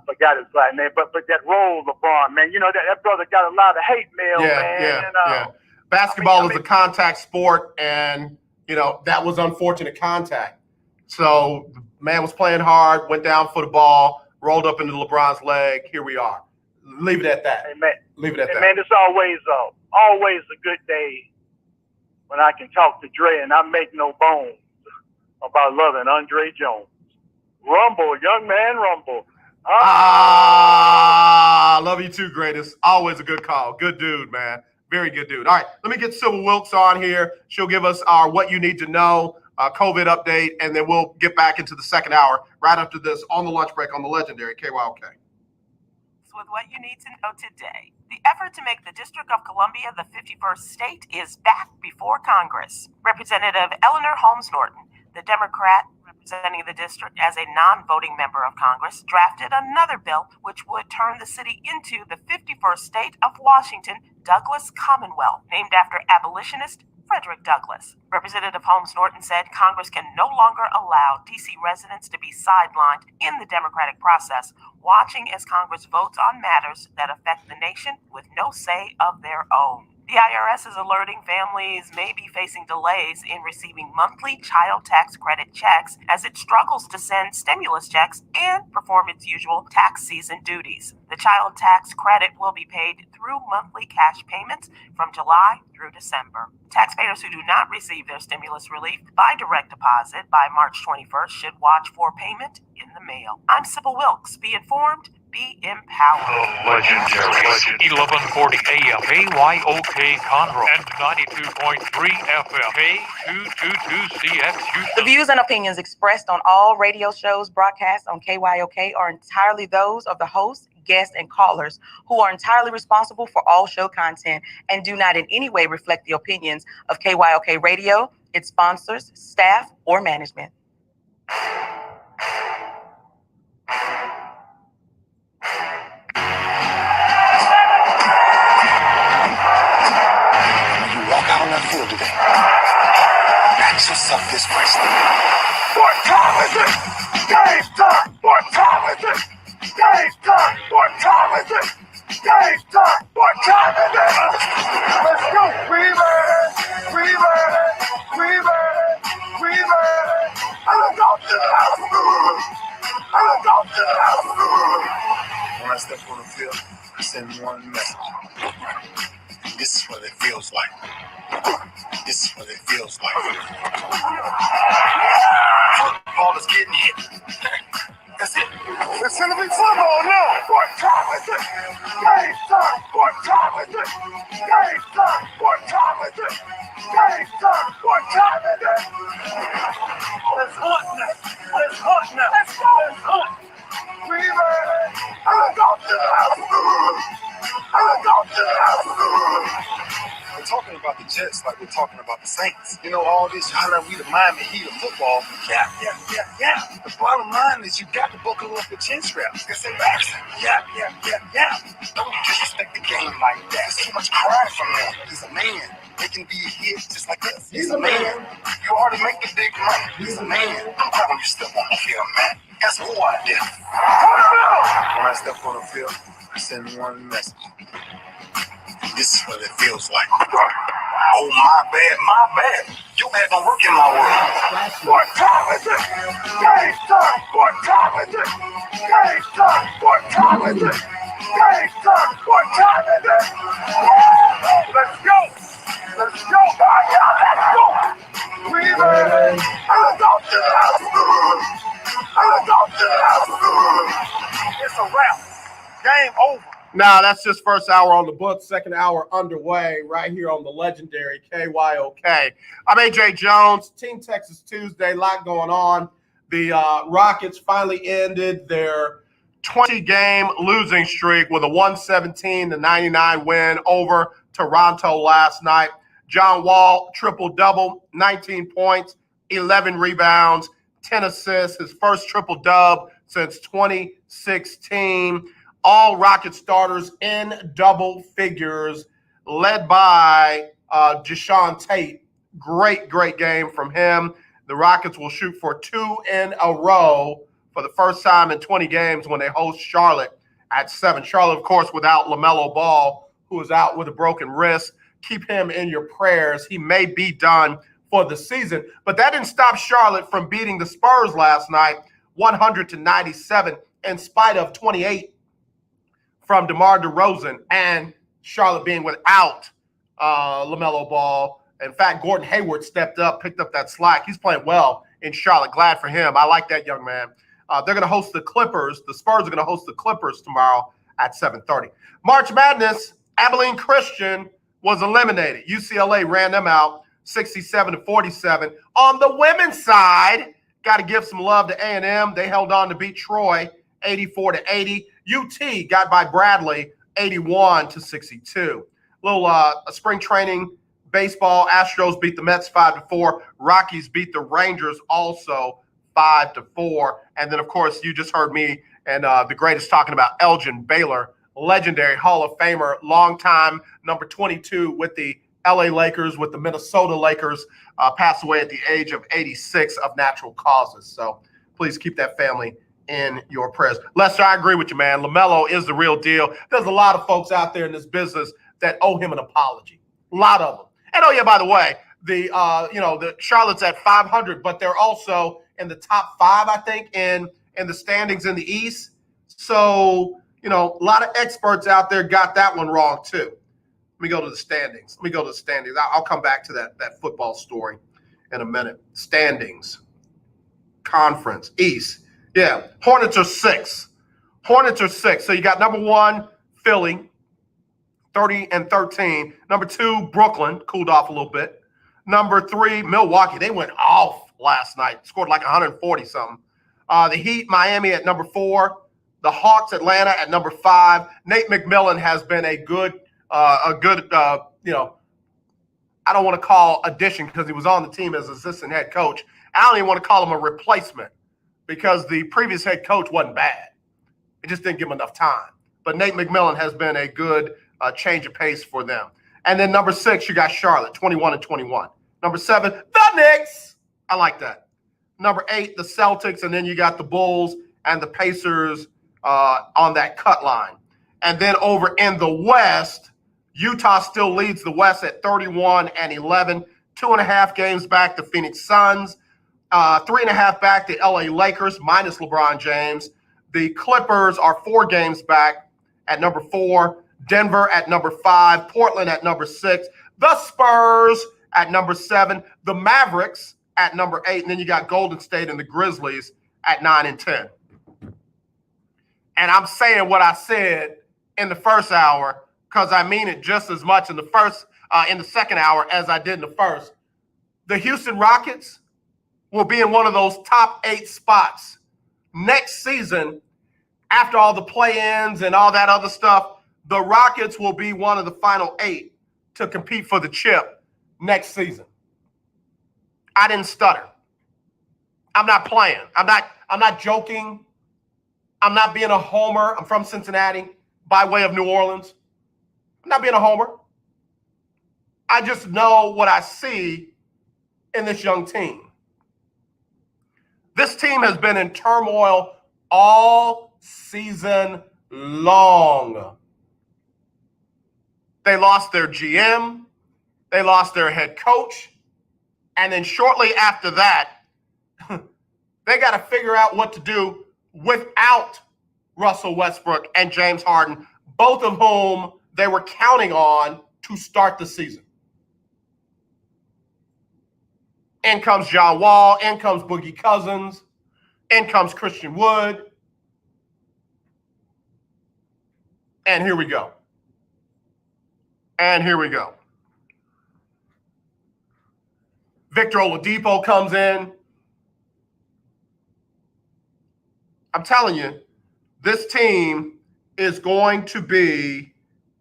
forgot his last name, but that rolled LeBron, man. You know, that brother got a lot of hate mail, man. Yeah. Basketball is a contact sport, and, that was unfortunate contact. So the man was playing hard, went down for the ball, rolled up into LeBron's leg. Here we are. Leave it at that. Hey, man. Leave it at that. Man, it's always a good day when I can talk to Dre, and I make no bones about loving Andre Jones. Rumble, young man, rumble. Love you too, greatest. Always a good call. Good dude, man. Very good dude. All right, let me get Sybil Wilkes on here. She'll give us our what you need to know COVID update, and then we'll get back into the second hour right after this on the lunch break on the legendary KYOK. With what you need to know today. The effort to make the District of Columbia the 51st state is back before Congress. Representative Eleanor Holmes Norton, the Democrat representing the district as a non-voting member of Congress, drafted another bill which would turn the city into the 51st state of Washington, Douglas Commonwealth, named after abolitionist Frederick Douglass. Representative Holmes Norton said Congress can no longer allow D.C. residents to be sidelined in the democratic process, watching as Congress votes on matters that affect the nation with no say of their own. The IRS is alerting families may be facing delays in receiving monthly child tax credit checks as it struggles to send stimulus checks and perform its usual tax season duties. The child tax credit will be paid through monthly cash payments from July through December. Taxpayers who do not receive their stimulus relief by direct deposit by March 21st should watch for payment in the mail. I'm Sybil Wilkes. Be informed, be empowered. Legendary. 1140 AM, KYOK Conroe, and 92.3 FM, K222CX Houston. The views and opinions expressed on all radio shows broadcast on KYOK are entirely those of the hosts, guests, and callers, who are entirely responsible for all show content and do not in any way reflect the opinions of KYOK Radio, its sponsors, staff, or management. Walk out on that field today. Ask yourself this question. What time is it? Game time. What time is it? Game time. What time is it? Game time. What time is it? Let's go. We ready. We ready. We ready. We ready. Let's go to the house. Let's go to the house. When I step on the field, I send one message. This is what it feels like. This is what it feels like. Football is getting hit. That's it. It's gonna be football now. What time is it? Game time. What time is it? Game time. What time is it? Game time. What time is it? Let's hunt now. Let's hunt now. Let's go. Let's hunt. We ready. Let's go to the house. Let's go to the house. We're talking about the Jets like we're talking about the Saints. You know, all this hollering, we the Miami Heat of football. Yeah. The bottom line is you got to buckle up the chin straps. It's embarrassing. Yeah. Don't disrespect the game like that. There's too much pride from him. He's a man. They can be a hit just like us. He's a man. You already make the big money. He's a man. I'm proud when you step on the field, man. That's who I did. When I step on the field, I send one message. This is what it feels like. Oh, my bad. Your bad don't work in my world. What time is it? Game time. What time is it? Game time. What time is it? Game time. What time is it? Let's go. Let's go. Let's go. We ready. Let's go to the house. Let's go to the house. It's a wrap. Game over. Now, that's just first hour on the book, second hour underway right here on the legendary KYOK. I'm AJ Jones, Team Texas Tuesday, lot going on. The Rockets finally ended their 20-game losing streak with a 117-99 win over Toronto last night. John Wall, triple-double, 19 points, 11 rebounds, 10 assists, his first triple-dub since 2016. All Rocket starters in double figures, led by Deshaun Tate, Great game from him. The Rockets will shoot for 2 in a row for the first time in 20 games when they host Charlotte at 7. Charlotte, of course, without LaMelo Ball, who is out with a broken wrist. Keep him in your prayers. He may be done for the season. But that didn't stop Charlotte from beating the Spurs last night, 100-97, in spite of 28 from DeMar DeRozan and Charlotte being without LaMelo Ball. In fact, Gordon Hayward stepped up, picked up that slack. He's playing well in Charlotte. Glad for him. I like that young man. They're going to host the Clippers. The Spurs are going to host the Clippers tomorrow at 7:30. March Madness, Abilene Christian was eliminated. UCLA ran them out 67-47. On the women's side, got to give some love to A&M. They held on to beat Troy 84-80. UT got by Bradley 81-62. Little spring training baseball. Astros beat the Mets 5-4. Rockies beat the Rangers also 5-4. And then, of course, you just heard me and the greatest talking about Elgin Baylor, legendary Hall of Famer, longtime number 22 with the LA Lakers, with the Minnesota Lakers, passed away at the age of 86 of natural causes. So please keep that family in your prayers. Lester, I agree with you, man. LaMelo is the real deal. There's a lot of folks out there in this business that owe him an apology. A lot of them. And oh yeah, by the way, the Charlotte's at 500, but they're also in the top 5, I think, in the standings in the East. So, a lot of experts out there got that one wrong too. Let me go to the standings. I'll come back to that football story in a minute. Standings. Conference. East. Yeah. Hornets are 6. So you got number 1, Philly, 30-13. Number 2, Brooklyn, cooled off a little bit. Number 3, Milwaukee. They went off last night. Scored like 140-something. The Heat, Miami at number 4. The Hawks, Atlanta at number 5. Nate McMillan has been a good, I don't want to call addition because he was on the team as assistant head coach. I don't even want to call him a replacement because the previous head coach wasn't bad. It just didn't give him enough time. But Nate McMillan has been a good change of pace for them. And then number 6, you got Charlotte, 21-21. Number 7, the Knicks. I like that. Number 8, the Celtics. And then you got the Bulls and the Pacers on that cut line. And then over in the West, Utah still leads the West at 31-11. 2.5 games back the Phoenix Suns. 3.5 back the LA Lakers minus LeBron James. The Clippers are 4 games back at number 4. Denver at number 5. Portland at number 6. The Spurs at number 7. The Mavericks at number 8. And then you got Golden State and the Grizzlies at 9 and 10. And I'm saying what I said in the first hour because I mean it just as much in the second hour as I did in the first. The Houston Rockets will be in one of those top 8 spots next season. After all the play-ins and all that other stuff, the Rockets will be one of the final 8 to compete for the chip next season. I didn't stutter. I'm not playing. I'm not joking. I'm not being a homer. I'm from Cincinnati by way of New Orleans. I'm not being a homer. I just know what I see in this young team. This team has been in turmoil all season long. They lost their GM. They lost their head coach. And then shortly after that, they got to figure out what to do without Russell Westbrook and James Harden, both of whom they were counting on to start the season. In comes John Wall, in comes Boogie Cousins, in comes Christian Wood. And here we go. Victor Oladipo comes in. I'm telling you, this team is going to be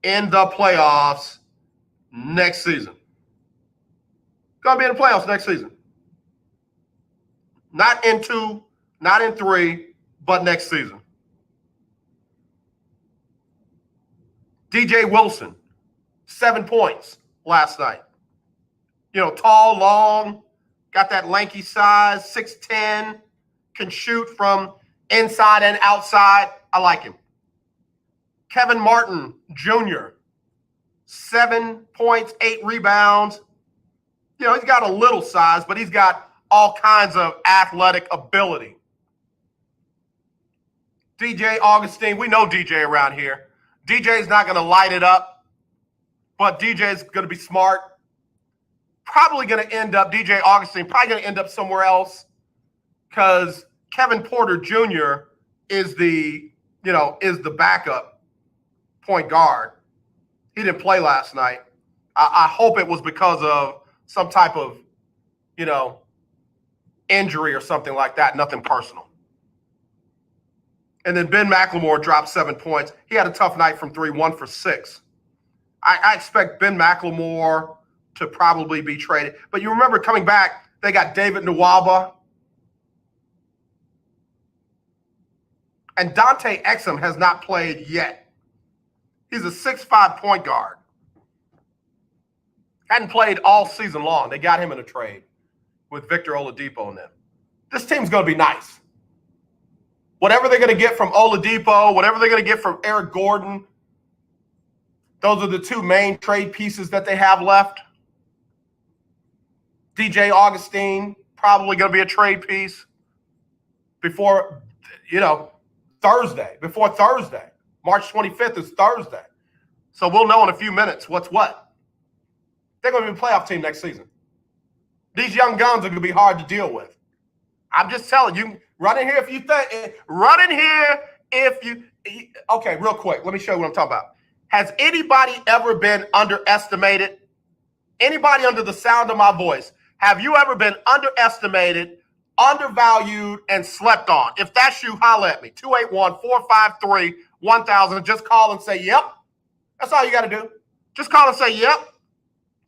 in the playoffs next season. Going to be in the playoffs next season. Not in 2, not in 3, but next season. DJ Wilson, 7 points last night. Tall, long, got that lanky size, 6'10", can shoot from inside and outside. I like him. Kevin Martin Jr., 7 points, 8 rebounds. He's got a little size, but he's got all kinds of athletic ability. DJ Augustine, we know DJ around here. DJ's not going to light it up, but DJ's going to be smart. Probably going to end up, DJ Augustine, probably going to end up somewhere else because Kevin Porter Jr. is the backup point guard. He didn't play last night. I hope it was because of some type of, injury or something like that, nothing personal. And then Ben McLemore dropped 7 points. He had a tough night from 3, 1 for 6. I expect Ben McLemore to probably be traded. But you remember coming back, they got David Nwaba. And Dante Exum has not played yet. He's a 6'5" point guard. Hadn't played all season long. They got him in a trade with Victor Oladipo and them. This team's going to be nice. Whatever they're going to get from Oladipo, whatever they're going to get from Eric Gordon, those are the two main trade pieces that they have left. DJ Augustine, probably going to be a trade piece before, Thursday. Before Thursday. March 25th is Thursday. So we'll know in a few minutes what's what. They're going to be a playoff team next season. These young guns are going to be hard to deal with. I'm just telling you, run in here if you think. Run in here if you. Okay, real quick. Let me show you what I'm talking about. Has anybody ever been underestimated? Anybody under the sound of my voice, have you ever been underestimated, undervalued, and slept on? If that's you, holler at me. 281-453-1000. Just call and say, yep. That's all you got to do. Just call and say, yep.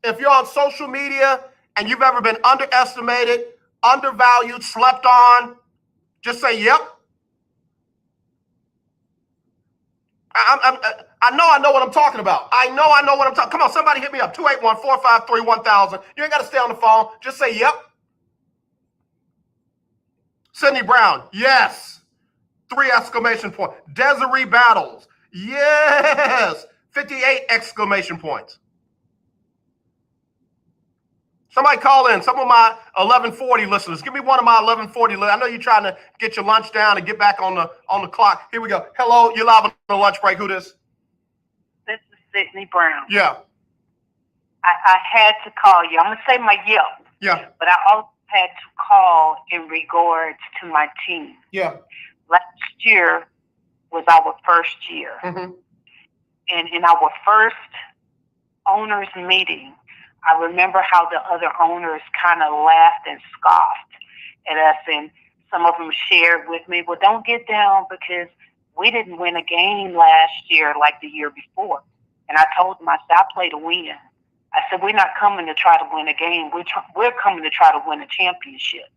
If you're on social media and you've ever been underestimated, undervalued, slept on, just say, yep. I know what I'm talking about. I know what I'm talking. Come on, somebody hit me up. 281-453-1000. You ain't got to stay on the phone. Just say, yep. Sydney Brown, yes. 3 exclamation points. Desiree Battles, yes. 58 exclamation points. Somebody call in. Some of my 1140 listeners. Give me one of my 1140 listeners. I know you're trying to get your lunch down and get back on the clock. Here we go. Hello, you're live on the lunch break. Who this? This is Sydney Brown. Yeah. I had to call you. I'm going to say my yep. Yeah. But I also had to call in regards to my team. Yeah. Last year was our first year. Mm-hmm. And in our first owners meeting, I remember how the other owners kind of laughed and scoffed at us, and some of them shared with me, well, don't get down because we didn't win a game last year like the year before. And I told them, I said, I play to win. I said, we're not coming to try to win a game. We're coming to try to win a championship.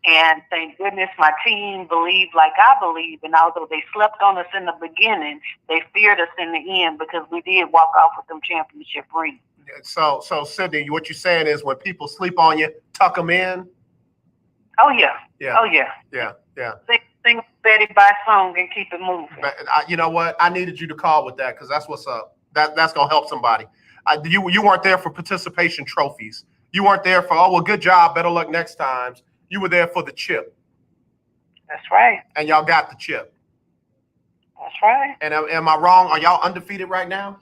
And thank goodness my team believed like I believe, and although they slept on us in the beginning, they feared us in the end because we did walk off with them championship rings. So Sydney, what you're saying is when people sleep on you, tuck them in? Oh, yeah. Yeah. Oh, yeah. Yeah, yeah. Sing Betty by song and keep it moving. But you know what? I needed you to call with that because that's what's up. That's going to help somebody. You weren't there for participation trophies. You weren't there for, oh, well, good job, better luck next time. You were there for the chip. That's right. And y'all got the chip. That's right. And am I wrong? Are y'all undefeated right now?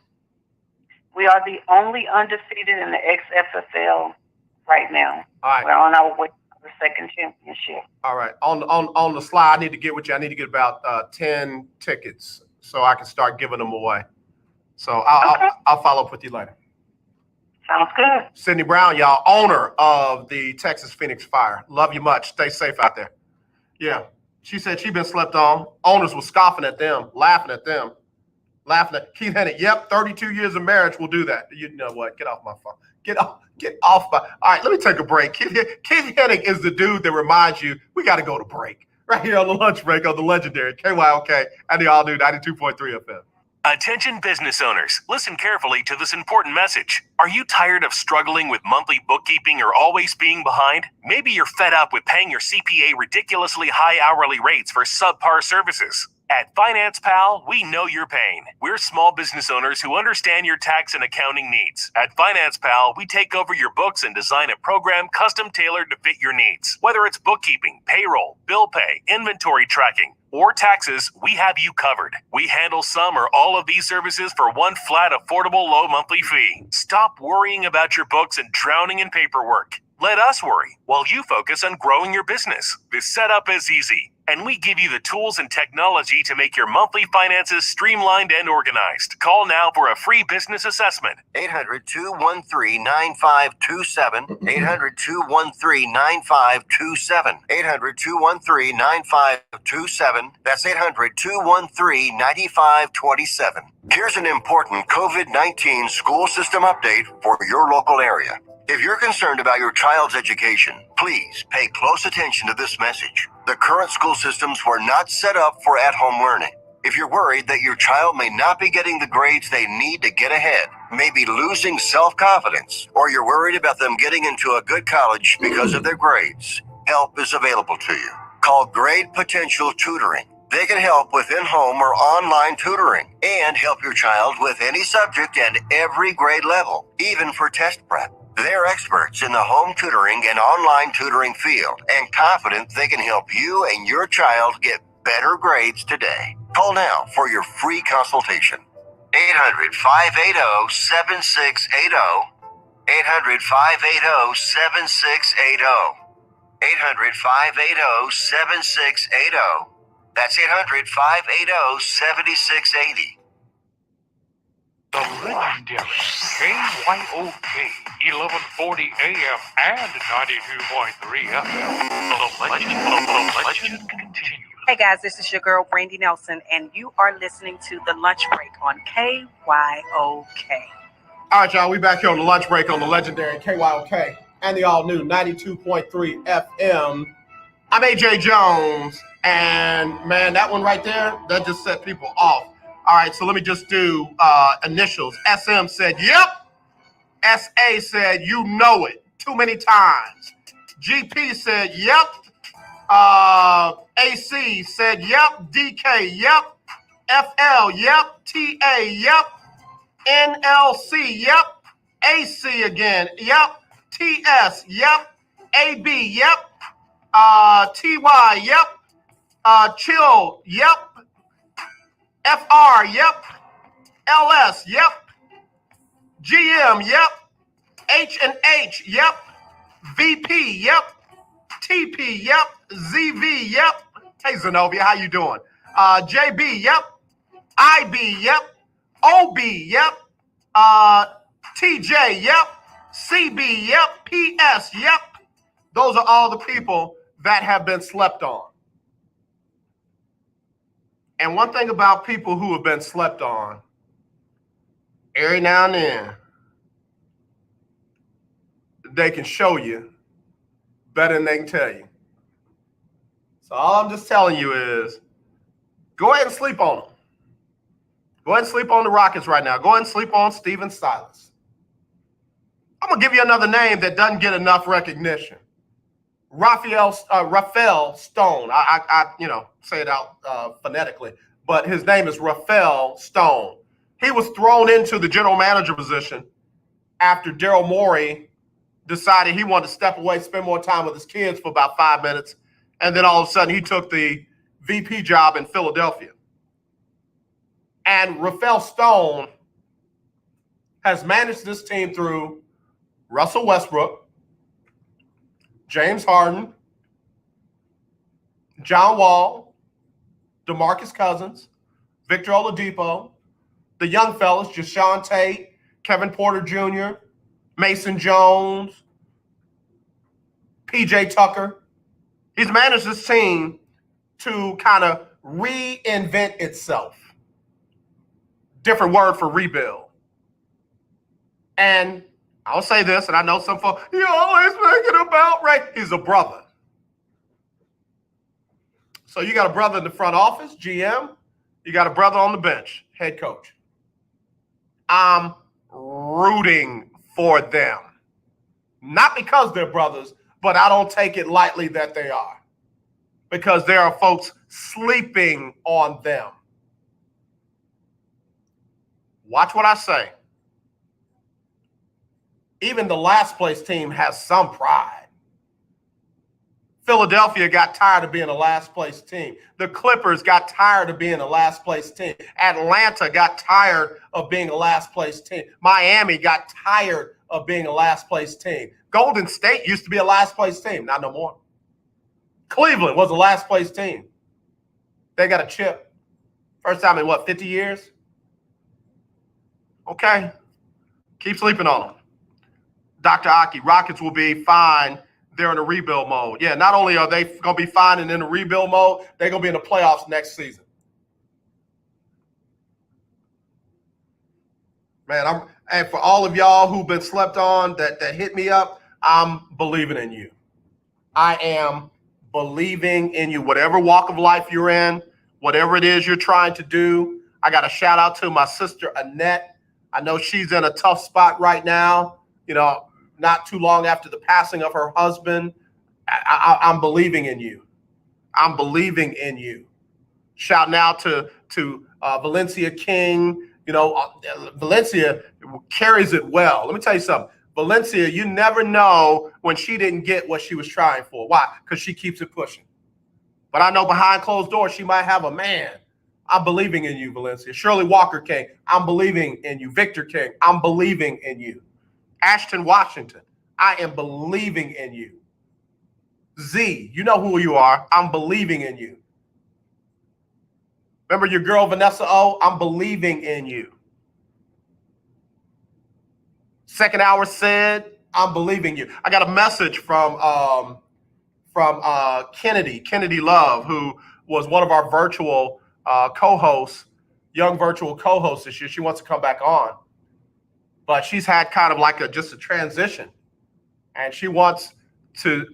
We are the only undefeated in the XFL right now. All right. We're on our way to the second championship. All right. On the slide, I need to get with you. I need to get about 10 tickets so I can start giving them away. So I'll follow up with you later. Sounds good. Sydney Brown, y'all, owner of the Texas Phoenix Fire. Love you much. Stay safe out there. Yeah. She said she'd been slept on. Owners were scoffing at them, laughing at them. Laughing at Keith Hennig. Yep, 32 years of marriage will do that. You know what? Get off my phone. Get off my. All right, let me take a break. Keith Hennig is the dude that reminds you we got to go to break. Right here on the lunch break on the legendary KYOK and the all new 92.3 FM. Attention business owners, listen carefully to this important message. Are you tired of struggling with monthly bookkeeping or always being behind? Maybe you're fed up with paying your CPA ridiculously high hourly rates for subpar services. At Finance Pal, we know your pain. We're small business owners who understand your tax and accounting needs. At Finance Pal, we take over your books and design a program custom tailored to fit your needs. Whether it's bookkeeping, payroll, bill pay, inventory tracking, or taxes, we have you covered. We handle some or all of these services for one flat, affordable, low monthly fee. Stop worrying about your books and drowning in paperwork. Let us worry while you focus on growing your business. This setup is easy, and we give you the tools and technology to make your monthly finances streamlined and organized. Call now for a free business assessment. 800-213-9527. 800-213-9527. 800-213-9527. That's 800-213-9527. Here's an important COVID-19 school system update for your local area. If you're concerned about your child's education, please pay close attention to this message. The current school systems were not set up for at-home learning. If you're worried that your child may not be getting the grades they need to get ahead, may be losing self-confidence, or you're worried about them getting into a good college because of their grades, help is available to you. Call Grade Potential Tutoring. They can help with in-home or online tutoring and help your child with any subject and every grade level, even for test prep. They're experts in the home tutoring and online tutoring field and confident they can help you and your child get better grades today. Call now for your free consultation. 800-580-7680. 800-580-7680. 800-580-7680. That's 800-580-7680. The legendary KYOK 1140 AM and 92.3 FM. The legend continues. Hey guys, this is your girl Brandy Nelson, and you are listening to The Lunch Break on KYOK. All right, y'all, we back here on The Lunch Break on the legendary KYOK and the all-new 92.3 FM. I'm AJ Jones, and man, that one right there, that just set people off. All right, so let me just do initials. SM said, yep. SA said, you know it, too many times. GP said, yep. AC said, yep. DK, yep. FL, yep. TA, yep. NLC, yep. AC again, yep. TS, yep. AB, yep. TY, yep. Chill, yep. FR, yep. LS, yep. GM, yep. H&H, yep. VP, yep. TP, yep. ZV, yep. Hey, Zenobia, how you doing? JB, yep. IB, yep. OB, yep. TJ, yep. CB, yep. PS, yep. Those are all the people that have been slept on. And one thing about people who have been slept on, every now and then, they can show you better than they can tell you. So all I'm just telling you is, go ahead and sleep on them. Go ahead and sleep on the Rockets right now. Go ahead and sleep on Steven Silas. I'm going to give you another name that doesn't get enough recognition. Rafael Stone. I say it out phonetically, but his name is Rafael Stone. He was thrown into the general manager position after Daryl Morey decided he wanted to step away, spend more time with his kids for about 5 minutes, and then all of a sudden he took the VP job in Philadelphia. And Rafael Stone has managed this team through Russell Westbrook, James Harden, John Wall, DeMarcus Cousins, Victor Oladipo, the young fellas, Jashawn Tate, Kevin Porter Jr., Mason Jones, PJ Tucker. He's managed this team to kind of reinvent itself. Different word for rebuild. And I'll say this, and I know some folks, you always make it about Ray. He's a brother. So you got a brother in the front office, GM. You got a brother on the bench, head coach. I'm rooting for them. Not because they're brothers, but I don't take it lightly that they are. Because there are folks sleeping on them. Watch what I say. Even the last place team has some pride. Philadelphia got tired of being a last place team. The Clippers got tired of being a last place team. Atlanta got tired of being a last place team. Miami got tired of being a last place team. Golden State used to be a last place team, not no more. Cleveland was a last place team. They got a chip. First time in 50 years? Okay. Keep sleeping on them. Dr. Aki, Rockets will be fine. They're in a rebuild mode. Yeah, not only are they going to be fine and in a rebuild mode, they're going to be in the playoffs next season. Man, and for all of y'all who've been slept on that hit me up, I'm believing in you. I am believing in you. Whatever walk of life you're in, whatever it is you're trying to do, I got a shout out to my sister, Annette. I know she's in a tough spot right now. Not too long after the passing of her husband. I'm believing in you. I'm believing in you. Shouting out to Valencia King. Valencia carries it well. Let me tell you something. Valencia, you never know when she didn't get what she was trying for. Why? Because she keeps it pushing. But I know behind closed doors, she might have a man. I'm believing in you, Valencia. Shirley Walker King, I'm believing in you. Victor King, I'm believing in you. Ashton Washington, I am believing in you. Z, you know who you are. I'm believing in you. Remember your girl, Vanessa O? I'm believing in you. Second Hour said, I'm believing you. I got a message from Kennedy Love, who was one of our virtual co-hosts, young virtual co-hosts this year. She wants to come back on. But she's had kind of like just a transition. And she wants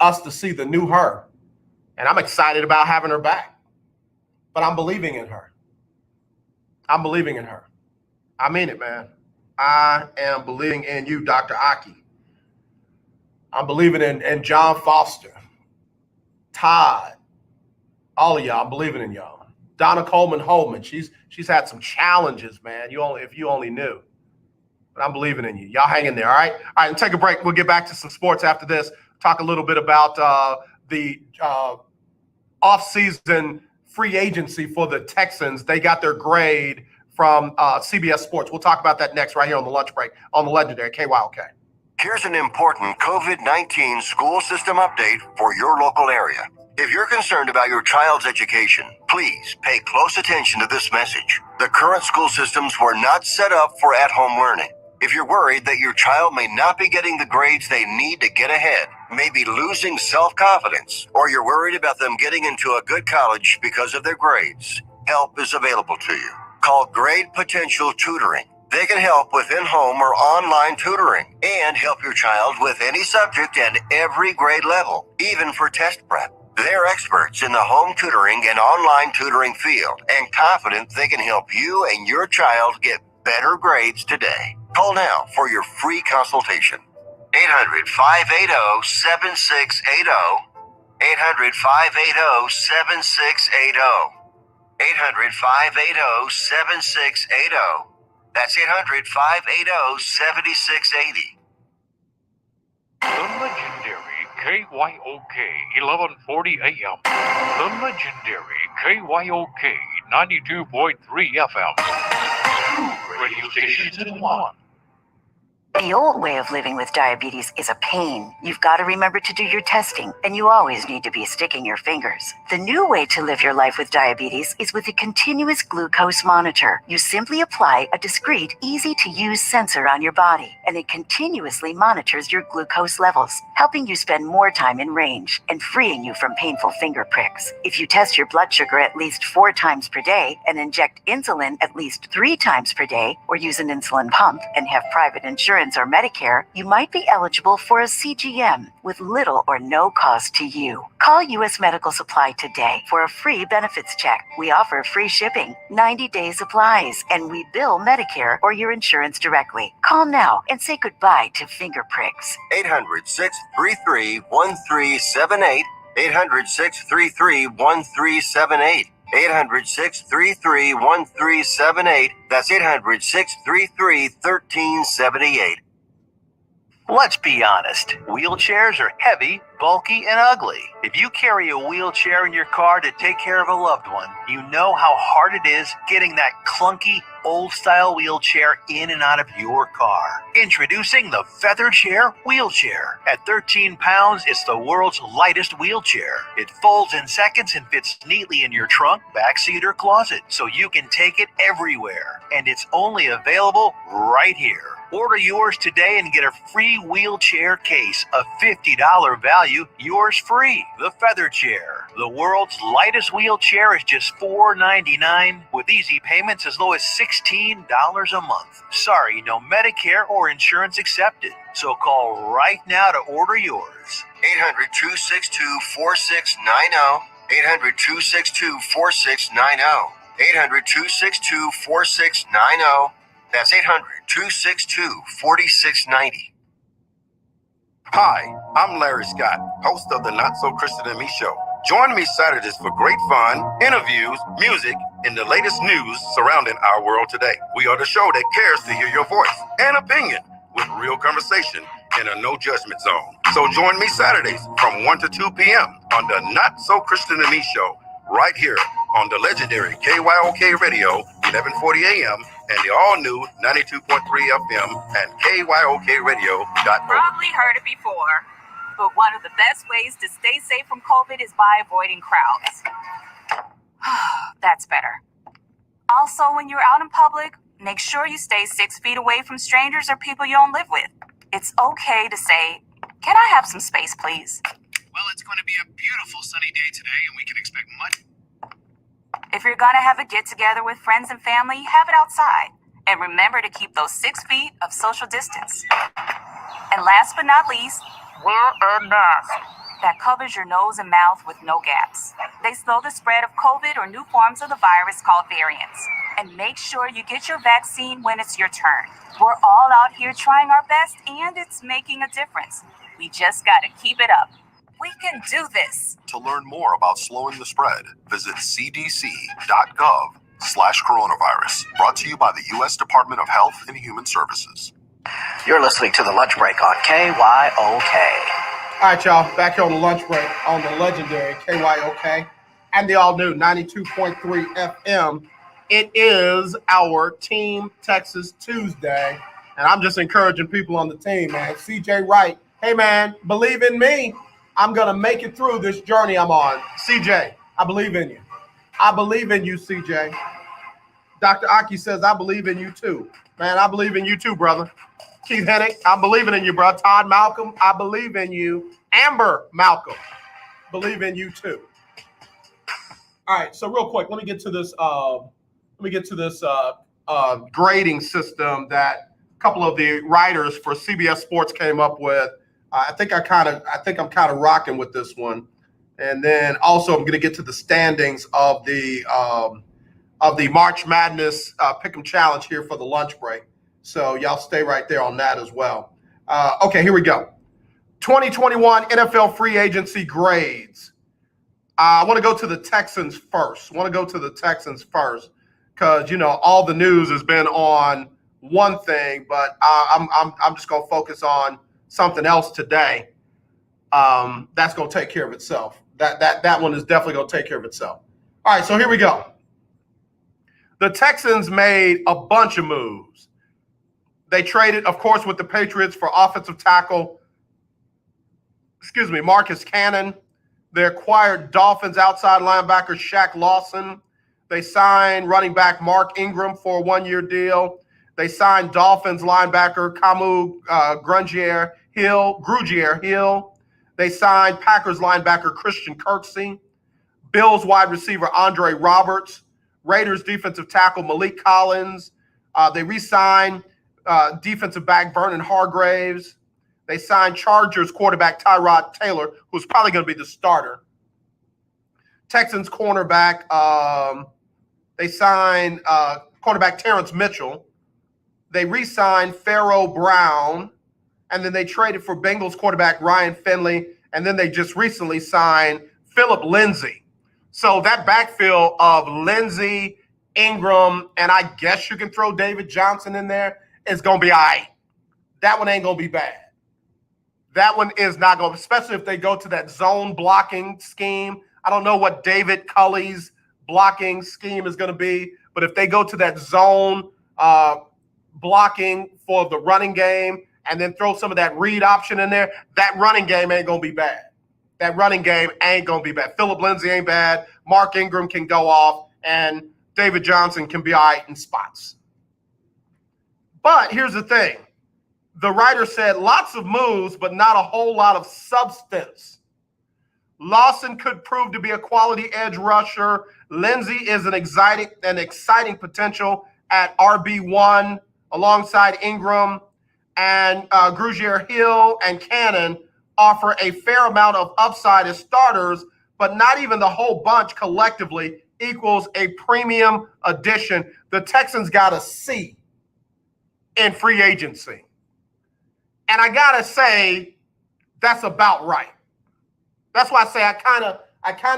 us to see the new her. And I'm excited about having her back. But I'm believing in her. I'm believing in her. I mean it, man. I am believing in you, Dr. Aki. I'm believing in John Foster, Todd, all of y'all. I'm believing in y'all. Donna Coleman Holman, she's had some challenges, man. If you only knew. But I'm believing in you. Y'all hang in there, all right? All right, and take a break. We'll get back to some sports after this. Talk a little bit about the off-season free agency for the Texans. They got their grade from CBS Sports. We'll talk about that next right here on the lunch break on the legendary KYOK. Here's an important COVID-19 school system update for your local area. If you're concerned about your child's education, please pay close attention to this message. The current school systems were not set up for at-home learning. If you're worried that your child may not be getting the grades they need to get ahead, maybe losing self-confidence, or you're worried about them getting into a good college because of their grades, help is available to you. Call Grade Potential Tutoring. They can help with in-home or online tutoring and help your child with any subject and every grade level, even for test prep. They're experts in the home tutoring and online tutoring field and confident they can help you and your child get better grades today. Call now for your free consultation. 800-580-7680. 800-580-7680. 800-580-7680. That's 800-580-7680. The legendary KYOK 1140 AM. The legendary KYOK 92.3 FM. Two radio stations in one. The old way of living with diabetes is a pain. You've got to remember to do your testing, and you always need to be sticking your fingers. The new way to live your life with diabetes is with a continuous glucose monitor. You simply apply a discreet, easy-to-use sensor on your body, and it continuously monitors your glucose levels, helping you spend more time in range and freeing you from painful finger pricks. If you test your blood sugar at least 4 times per day and inject insulin at least 3 times per day, or use an insulin pump and have private insurance insurance or Medicare, you might be eligible for a CGM with little or no cost to you. Call U.S. Medical Supply today for a free benefits check. We offer free shipping, 90-day supplies, and we bill Medicare or your insurance directly. Call now and say goodbye to finger pricks. 800-633-1378. 800-633-1378. 800-633-1378. That's 800-633-1378. Let's be honest, wheelchairs are heavy, bulky, and ugly. If you carry a wheelchair in your car to take care of a loved one, you know how hard it is getting that clunky, old-style wheelchair in and out of your car. Introducing the Feather Chair Wheelchair. At 13 pounds, it's the world's lightest wheelchair. It folds in seconds and fits neatly in your trunk, backseat, or closet, so you can take it everywhere. And it's only available right here. Order yours today and get a free wheelchair case, a $50 value, yours free. The Feather Chair, the world's lightest wheelchair, is just $4.99 with easy payments as low as $16 a month. Sorry, no Medicare or insurance accepted. So call right now to order yours. 800-262-4690. 800-262-4690. 800-262-4690. That's 800-262-4690. Hi, I'm Larry Scott, host of the Not So Christian and Me Show. Join me Saturdays for great fun, interviews, music, and the latest news surrounding our world today. We are the show that cares to hear your voice and opinion with real conversation in a no judgment zone. So join me Saturdays from 1 to 2 p.m. on the Not So Christian and Me Show, right here on the legendary KYOK Radio, 1140 a.m. and the all-new 92.3 FM and KYOKradio.org. Probably heard it before, but one of the best ways to stay safe from COVID is by avoiding crowds. That's better. Also, when you're out in public, make sure you stay 6 feet away from strangers or people you don't live with. It's okay to say, "Can I have some space, please?" Well, it's going to be a beautiful sunny day today, and we can expect much. If you're gonna have a get-together with friends and family, have it outside. And remember to keep those 6 feet of social distance. And last but not least, wear a mask that covers your nose and mouth with no gaps. They slow the spread of COVID or new forms of the virus called variants. And make sure you get your vaccine when it's your turn. We're all out here trying our best, and it's making a difference. We just gotta keep it up. We can do this. To learn more about slowing the spread, visit cdc.gov/coronavirus. Brought to you by the U.S. Department of Health and Human Services. You're listening to The Lunch Break on KYOK. All right, y'all, back here on the lunch break on the legendary KYOK and the all-new 92.3 FM. It is our Team Texas Tuesday, and I'm just encouraging people on the team, man. CJ Wright, hey, man, believe in me. I'm going to make it through this journey I'm on. CJ, I believe in you. I believe in you, CJ. Dr. Aki says, I believe in you too. Man, I believe in you too, brother. Keith Hennick, I'm believing in you, bro. Todd Malcolm, I believe in you. Amber Malcolm, believe in you too. All right, so real quick, let me get to this grading system that a couple of the writers for CBS Sports came up with. I think I'm kind of rocking with this one, and then also I'm going to get to the standings of the March Madness Pick'em Challenge here for the lunch break. So y'all stay right there on that as well. Okay, here we go. 2021 NFL free agency grades. I want to go to the Texans first. Because all the news has been on one thing, but I'm just going to focus on something else today. That's going to take care of itself. That one is definitely going to take care of itself. All right, so here we go. The Texans made a bunch of moves. They traded, of course, with the Patriots for offensive tackle, Marcus Cannon. They acquired Dolphins outside linebacker Shaq Lawson. They signed running back Mark Ingram for a one-year deal. They signed Dolphins linebacker Kamu Grugier Hill. They signed Packers linebacker Christian Kirksey. Bills wide receiver Andre Roberts. Raiders defensive tackle Malik Collins. They re-signed defensive back Vernon Hargraves. They signed Chargers quarterback Tyrod Taylor, who's probably going to be the starter. Texans cornerback, they signed quarterback Terrence Mitchell. They re-signed Pharaoh Brown, and then they traded for Bengals quarterback Ryan Finley, and then they just recently signed Philip Lindsay. So that backfield of Lindsay, Ingram, and I guess you can throw David Johnson in there, is going to be all right. That one ain't going to be bad. That one is not going to, especially if they go to that zone blocking scheme. I don't know what David Culley's blocking scheme is going to be, but if they go to that zone blocking for the running game and then throw some of that read option in there, that running game ain't going to be bad. That running game ain't going to be bad. Philip Lindsay ain't bad. Mark Ingram can go off, and David Johnson can be all right in spots. But here's the thing. The writer said lots of moves, but not a whole lot of substance. Lawson could prove to be a quality edge rusher. Lindsay is an exciting potential at RB1 alongside Ingram. And Grugier Hill and Cannon offer a fair amount of upside as starters, but not even the whole bunch collectively equals a premium addition. The Texans got a C in free agency. And I got to say, that's about right. That's why I say I kind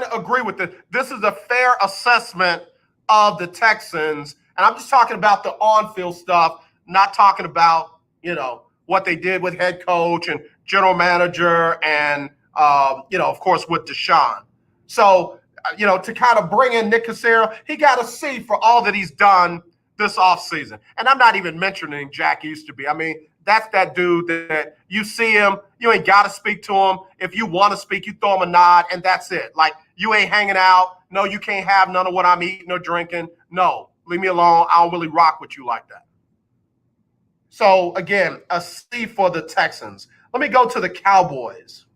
of agree with this. This is a fair assessment of the Texans. And I'm just talking about the on-field stuff, not talking about, what they did with head coach and general manager and, of course, with Deshaun. So, to kind of bring in Nick Cassero, he got a C for all that he's done this offseason. And I'm not even mentioning Jack Easterby. I mean, that's that dude that you see him, you ain't got to speak to him. If you want to speak, you throw him a nod, and that's it. Like, you ain't hanging out. No, you can't have none of what I'm eating or drinking. No, leave me alone. I don't really rock with you like that. So, again, a C for the Texans. Let me go to the Cowboys.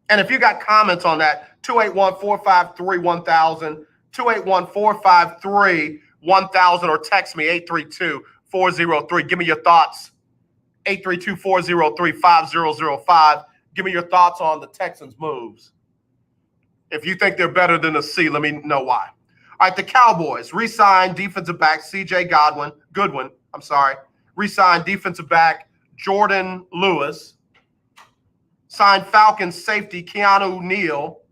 And if you got comments on that, 281-453-1000, 281-453-1000, or text me 832-403. Give me your thoughts. 832-403-5005. Give me your thoughts on the Texans' moves. If you think they're better than a C, let me know why. All right, the Cowboys re-signed defensive back Goodwin. Re-signed defensive back Jordan Lewis. Signed Falcons safety Keanu Neal.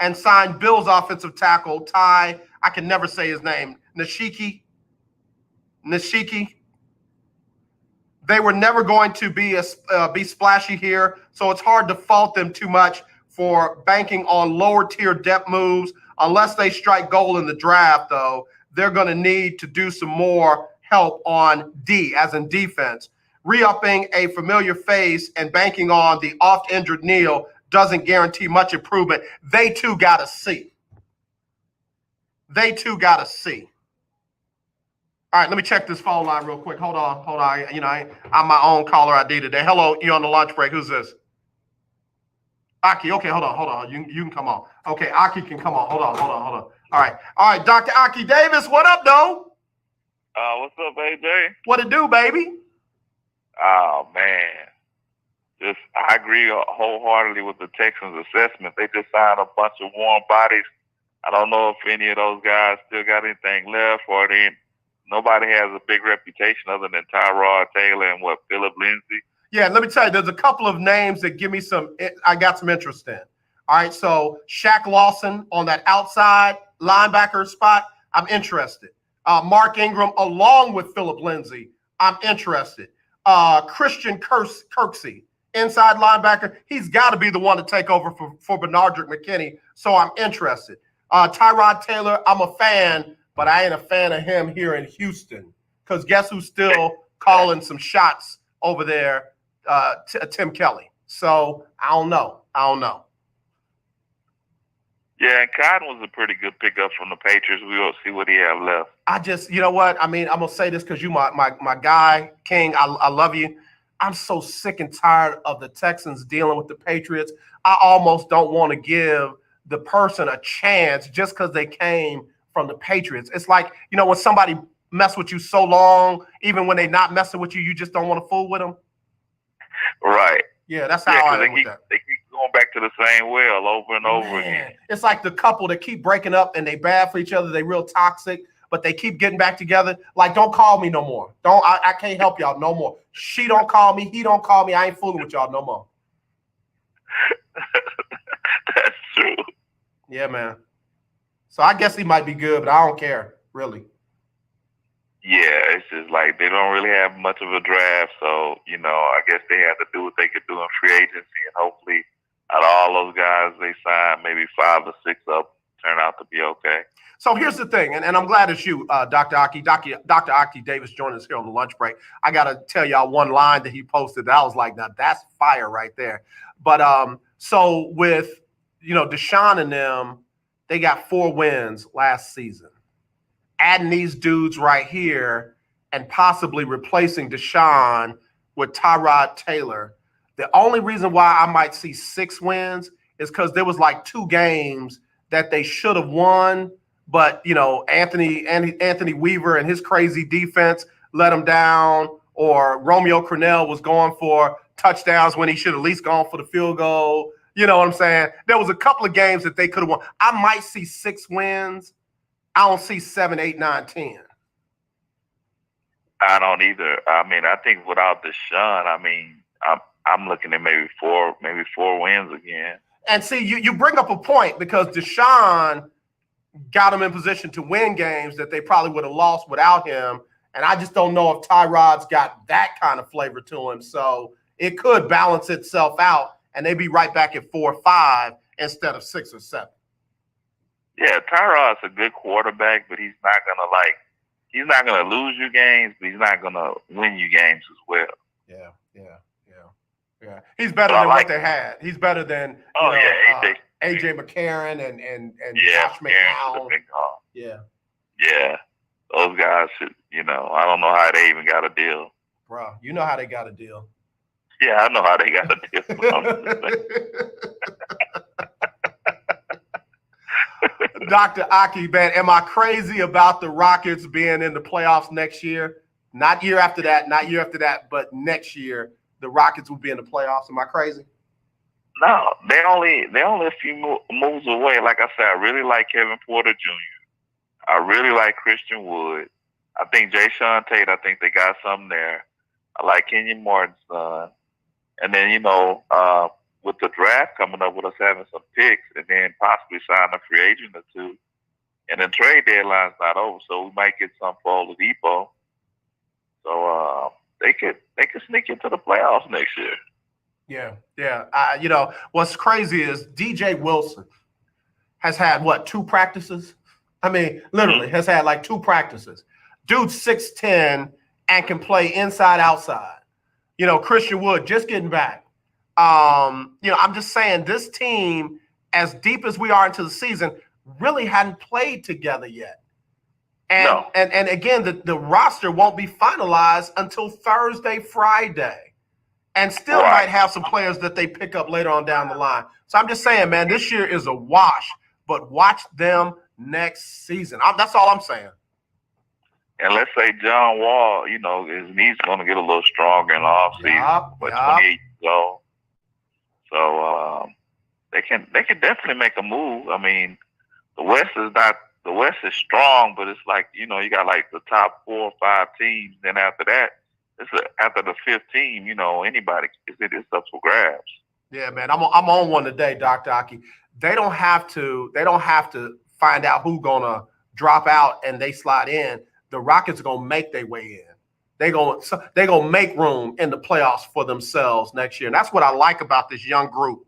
And signed Bills offensive tackle Ty, I can never say his name, Nashiki. They were never going to be splashy here, so it's hard to fault them too much for banking on lower tier depth moves. Unless they strike gold in the draft, though, they're going to need to do some more help on D, as in defense. Re-upping a familiar face and banking on the oft-injured Neal doesn't guarantee much improvement. They too got a C. All right, let me check this phone line real quick. Hold on. I'm my own caller ID today. Hello, you're on the lunch break. Who's this? Aki, okay, hold on. You can come on. Okay, Aki can come on. Hold on. All right, Dr. Aki Davis, what up, though? What's up, AJ? What it do, baby? Oh, man. I agree wholeheartedly with the Texans' assessment. They just signed a bunch of warm bodies. I don't know if any of those guys still got anything left, or nobody has a big reputation other than Tyrod Taylor and Philip Lindsay. Yeah, let me tell you, there's a couple of names that give me I got some interest in. All right, so Shaq Lawson on that outside linebacker spot, I'm interested. Mark Ingram along with Philip Lindsay, I'm interested. Christian Kirksey, inside linebacker, he's got to be the one to take over for Benardrick McKinney, so I'm interested. Tyrod Taylor, I'm a fan, but I ain't a fan of him here in Houston, because guess who's still calling some shots over there? Tim Kelly. So I don't know. Yeah, and Cotton was a pretty good pickup from the Patriots. We will see what he have left. I just, you know what? I mean, I'm going to say this because you my guy, King. I love you. I'm so sick and tired of the Texans dealing with the Patriots. I almost don't want to give the person a chance just because they came from the Patriots. It's like, when somebody mess with you so long, even when they're not messing with you, you just don't want to fool with them? Right. Yeah, that's how I am with that. They keep going back to the same well over and over again. It's like the couple that keep breaking up and they bad for each other. They real toxic, but they keep getting back together. Like, don't call me no more. I can't help y'all no more. She don't call me. He don't call me. I ain't fooling with y'all no more. That's true. Yeah, man. So I guess he might be good, but I don't care, really. Yeah, it's just like they don't really have much of a draft. So, I guess they have to do what they could do in free agency. And hopefully, out of all those guys they sign, maybe 5 or 6 up turn out to be okay. So here's the thing, and I'm glad it's you, Dr. Aki. Dr. Aki Davis joining us here on the lunch break. I got to tell y'all one line that he posted that I was like, now that's fire right there. But so with, Deshaun and them, they got 4 wins last season. Adding these dudes right here and possibly replacing Deshaun with Tyrod Taylor. The only reason why I might see 6 wins is because there was like 2 games that they should have won, but Anthony Weaver and his crazy defense let them down, or Romeo Crennel was going for touchdowns when he should have at least gone for the field goal. You know what I'm saying? There was a couple of games that they could have won. I might see 6 wins. I don't see 7, 8, 9, 10. I don't either. I mean, I think without Deshaun, I'm looking at maybe 4 wins again. And see, you bring up a point, because Deshaun got them in position to win games that they probably would have lost without him. And I just don't know if Tyrod's got that kind of flavor to him. So it could balance itself out, and they'd be right back at 4 or 5 instead of 6 or 7. Yeah, Tyrod's a good quarterback, but he's not gonna lose you games, but he's not gonna win you games as well. Yeah. He's better than what they had. He's better than AJ McCarron and Josh McCown. Yeah. Those guys should, I don't know how they even got a deal. Bro, you know how they got a deal. Yeah, I know how they got a deal. Dr. Aki, man, am I crazy about the Rockets being in the playoffs next year? Not year after that, but next year the Rockets will be in the playoffs. Am I crazy? No, they're only a few moves away. Like I said, I really like Kevin Porter Jr. I really like Christian Wood. I think Jay Sean Tate, I think they got something there. I like Kenyon Martin's son. And then, with the draft coming up, with us having some picks, and then possibly sign a free agent or 2. And then trade deadline's not over, so we might get some for Oladipo. So they could sneak into the playoffs next year. Yeah. What's crazy is DJ Wilson has had 2 practices? I mean, literally has had like 2 practices. Dude's 6'10" and can play inside, outside. Christian Wood just getting back. I'm just saying, this team, as deep as we are into the season, really hadn't played together yet. And again, the roster won't be finalized until Thursday, Friday, and still might have some players that they pick up later on down the line. So I'm just saying, man, this year is a wash, but watch them next season. That's all I'm saying. And let's say John Wall, his knee's going to get a little stronger in the offseason, but 28 years old. So they can definitely make a move. I mean, the West is strong, but it's like, you got like the top 4 or 5 teams. Then after that, after the 5th team, anybody, it's up for grabs. Yeah, man, I'm on one today, Dr. Aki. They don't have to find out who's gonna drop out and they slide in. The Rockets are gonna make their way in. They're gonna make room in the playoffs for themselves next year. And that's what I like about this young group.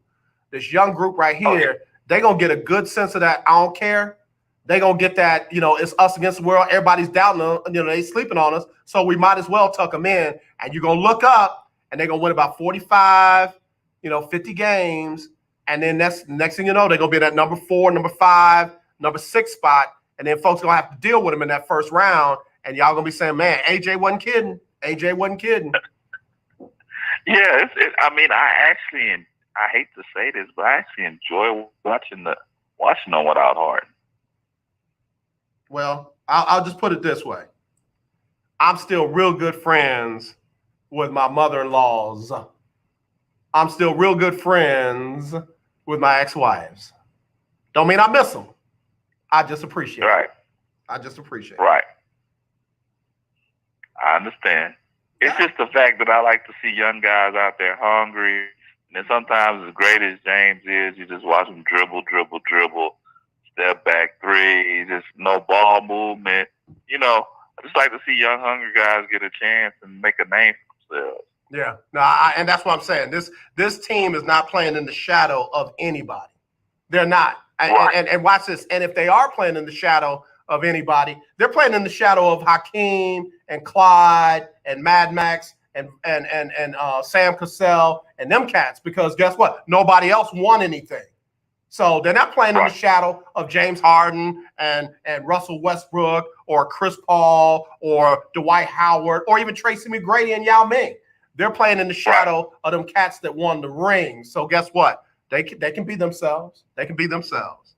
This young group right here, they're gonna get a good sense of that. I don't care. They're gonna get that, it's us against the world. Everybody's doubting them, they sleeping on us. So we might as well tuck them in. And you're gonna look up and they're gonna win about 45, 50 games. And then next thing you know, they're gonna be at that number 4, number 5, number 6 spot. And then folks are gonna have to deal with them in that first round. And y'all gonna be saying, man, AJ wasn't kidding. Yeah, I hate to say this, but I actually enjoy watching them without Harden. Well, I'll just put it this way. I'm still real good friends with my mother-in-laws. I'm still real good friends with my ex-wives. Don't mean I miss them. I just appreciate it. I just appreciate it. Right. I understand. It's just the fact that I like to see young guys out there hungry. And then sometimes, as great as James is, you just watch him dribble, step back three, just no ball movement. You know, I just like to see young, hungry guys get a chance and make a name for themselves. Yeah, no, and that's what I'm saying. This team is not playing in the shadow of anybody. They're not. And watch this. And if they are playing in the shadow of anybody, they're playing in the shadow of Hakeem and Clyde and Mad Max and Sam Cassell and them cats. Because guess what? Nobody else won anything. So they're not playing in the shadow of James Harden and Russell Westbrook or Chris Paul or Dwight Howard or even Tracy McGrady and Yao Ming. They're playing in the shadow of them cats that won the ring. So guess what? They can be themselves. They can be themselves.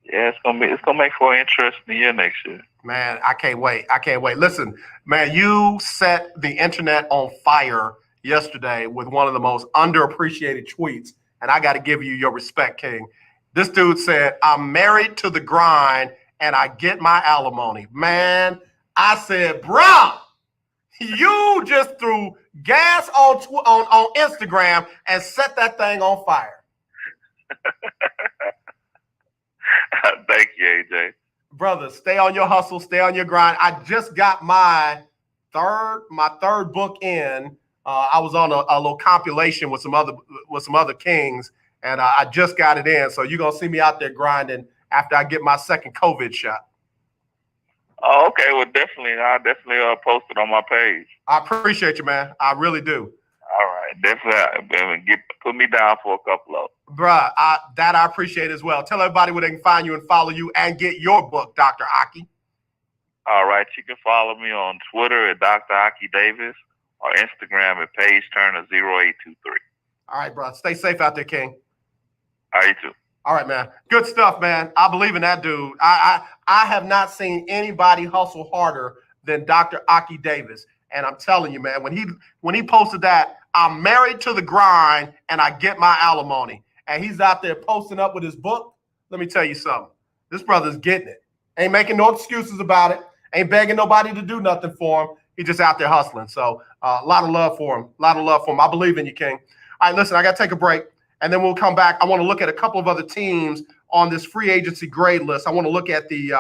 Yeah, it's gonna make for an interesting year next year. Man, I can't wait. Listen, man, you set the internet on fire yesterday with one of the most underappreciated tweets, and I got to give you your respect, King. This dude said, "I'm married to the grind, and I get my alimony." Man, I said, "Bro, you just threw gas on Instagram and set that thing on fire." Thank you, AJ. Brother, stay on your hustle, stay on your grind. I just got my third book in. I was on a little compilation with some other kings, and I just got it in. So you're gonna see me out there grinding after I get my second COVID shot. Oh, okay. Well, I'll definitely post it on my page. I appreciate you, man. I really do. All right, definitely. Put me down for a couple of. Bruh, that I appreciate as well. Tell everybody where they can find you and follow you and get your book, Dr. Aki. All right, you can follow me on Twitter at Dr. Aki Davis or Instagram at Page Turner 0823. All right, bro. Stay safe out there, King. All right, you too. All right, man. Good stuff, man. I believe in that dude. I have not seen anybody hustle harder than Dr. Aki Davis. And I'm telling you, man, when he posted that, "I'm married to the grind and I get my alimony," and he's out there posting up with his book, let me tell you something. This brother's getting it. Ain't making no excuses about it. Ain't begging nobody to do nothing for him. He's just out there hustling. So a lot of love for him. I believe in you, King. All right, listen, I got to take a break, and then we'll come back. I want to look at a couple of other teams on this free agency grade list. I want to look at the